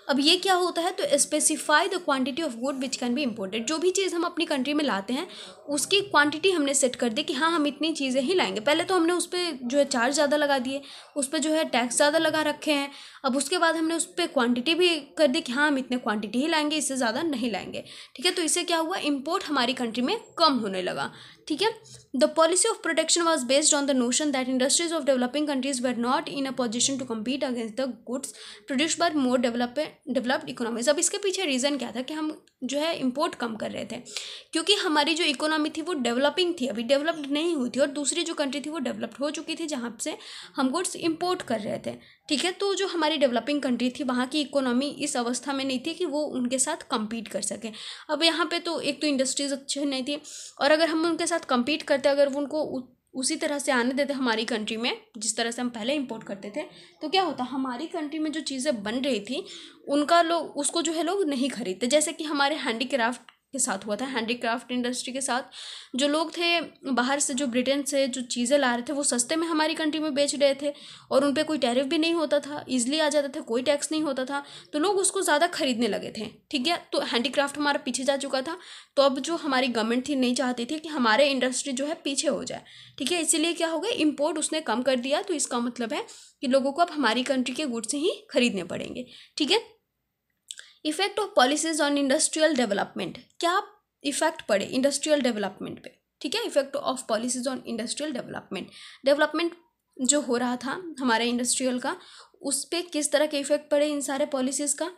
A: अब ये क्या होता है, तो specify the quantity of good which can be imported. जो भी चीज़ हम अपनी कंट्री में लाते हैं उसकी क्वांटिटी हमने सेट कर दी कि हाँ हम इतनी चीज़ें ही लाएंगे। पहले तो हमने उस पर जो है चार्ज ज़्यादा लगा दिए, उस पर जो है टैक्स ज़्यादा लगा रखे हैं। अब उसके बाद हमने उस पर क्वांटिटी भी कर दी कि हाँ हम इतने क्वांटिटी ही लाएंगे, इससे ज़्यादा नहीं लाएंगे, ठीक है। तो इससे क्या हुआ, इम्पोर्ट हमारी कंट्री में कम होने लगा, ठीक है। The policy of protection was based on the notion that industries of developing countries were not in a position to compete against the goods produced by more developed economies. अब इसके पीछे reason क्या था कि हम जो है इम्पोर्ट कम कर रहे थे, क्योंकि हमारी जो इकोनॉमी थी वो डेवलपिंग थी, अभी डेवलप्ड नहीं हुई थी, और दूसरी जो कंट्री थी वो डेवलप्ड हो चुकी थी जहाँ से हम गुड्स इम्पोर्ट कर रहे थे, ठीक है। तो जो हमारी डेवलपिंग कंट्री थी वहाँ की इकोनॉमी इस अवस्था में नहीं थी कि वो उनके साथ कम्पीट कर सके। अब यहाँ पे तो एक तो इंडस्ट्रीज अच्छी नहीं थी, और अगर हम उनके साथ कम्पीट करते, अगर वो उनको उसी तरह से आने देते हमारी कंट्री में जिस तरह से हम पहले इंपोर्ट करते थे, तो क्या होता, हमारी कंट्री में जो चीज़ें बन रही थी उनका लोग उसको जो है लोग नहीं खरीदते। जैसे कि हमारे हैंडीक्राफ्ट के साथ हुआ था, हैंडीक्राफ्ट इंडस्ट्री के साथ। जो लोग थे बाहर से, जो ब्रिटेन से जो चीज़ें ला रहे थे, वो सस्ते में हमारी कंट्री में बेच रहे थे और उन पर कोई टैरिफ भी नहीं होता था, ईजिली आ जाता था, कोई टैक्स नहीं होता था, तो लोग उसको ज़्यादा खरीदने लगे थे। ठीक है, तो हैंडीक्राफ्ट हमारा पीछे जा चुका था। तो अब जो हमारी गवर्नमेंट थी नहीं चाहती थी कि हमारे इंडस्ट्री जो है पीछे हो जाए। ठीक है, इसीलिए क्या हो गया, इम्पोर्ट उसने कम कर दिया। तो इसका मतलब है कि लोगों को अब हमारी कंट्री के गुड्स ही खरीदने पड़ेंगे। ठीक है, effect of policies on industrial development, क्या इफेक्ट पड़े इंडस्ट्रियल डेवलपमेंट पे। ठीक है, effect of policies on industrial development जो हो रहा था हमारे इंडस्ट्रियल का, उस पर किस तरह के इफेक्ट पड़े इन सारे पॉलिसीज का।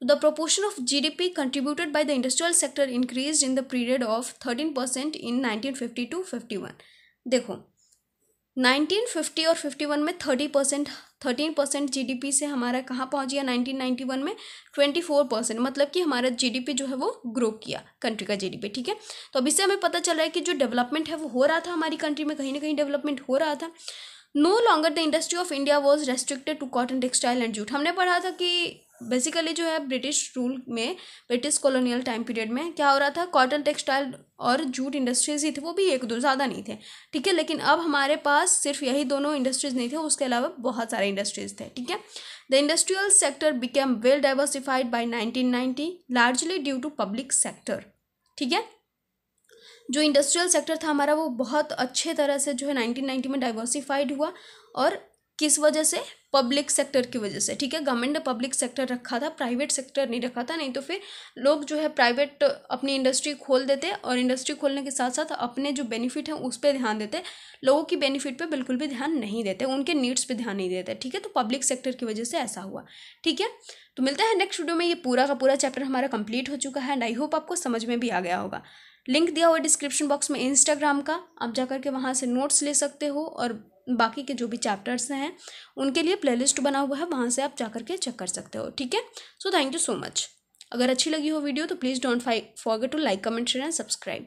A: The proportion of GDP contributed by the industrial sector increase in the period of 13% in 1950 to 51। देखो 1950 और 51 में 13% GDP से हमारा कहाँ पहुँच गया, 1991 में 24%, मतलब कि हमारा GDP जो है वो ग्रो किया, कंट्री का GDP। ठीक है, तो अब इससे हमें पता चल रहा है कि जो डेवलपमेंट है वो हो रहा था हमारी कंट्री में, कहीं ना कहीं डेवलपमेंट हो रहा था। No longer the industry of India was restricted to cotton, textile and jute. हमने पढ़ा था कि बेसिकली जो है ब्रिटिश रूल में, ब्रिटिश कॉलोनियल टाइम पीरियड में क्या हो रहा था, कॉटन, टेक्सटाइल और जूट इंडस्ट्रीज ही थे, वो भी एक दो, ज़्यादा नहीं थे। ठीक है, लेकिन अब हमारे पास सिर्फ यही दोनों इंडस्ट्रीज नहीं थे, उसके अलावा बहुत सारे इंडस्ट्रीज थे। ठीक है, the industrial sector became well diversified by 1990 largely due to public sector. ठीक है, जो इंडस्ट्रियल सेक्टर था हमारा वो बहुत अच्छे तरह से जो है 1990 में डाइवर्सिफाइड हुआ, और किस वजह से, पब्लिक सेक्टर की वजह से। ठीक है, गवर्नमेंट ने पब्लिक सेक्टर रखा था, प्राइवेट सेक्टर नहीं रखा था, नहीं तो फिर लोग जो है प्राइवेट अपनी इंडस्ट्री खोल देते और इंडस्ट्री खोलने के साथ साथ अपने जो बेनिफिट हैं उस पर ध्यान देते, लोगों की बेनिफिट पे बिल्कुल भी ध्यान नहीं देते, उनके नीड्स पे ध्यान नहीं देते। ठीक है, तो पब्लिक सेक्टर की वजह से ऐसा हुआ। ठीक है, तो मिलते हैं नेक्स्ट वीडियो में। ये पूरा का पूरा चैप्टर हमारा कंप्लीट हो चुका है एंड आई होप आपको समझ में भी आ गया होगा। लिंक दिया हुआ डिस्क्रिप्शन बॉक्स में इंस्टाग्राम का, आप जाकर के वहाँ से नोट्स ले सकते हो, और बाकी के जो भी चैप्टर्स हैं उनके लिए प्लेलिस्ट बना हुआ है, वहाँ से आप जाकर के चेक कर सकते हो। ठीक है, so thank you so much. अगर अच्छी लगी हो वीडियो तो please don't forget to like, comment, share and subscribe.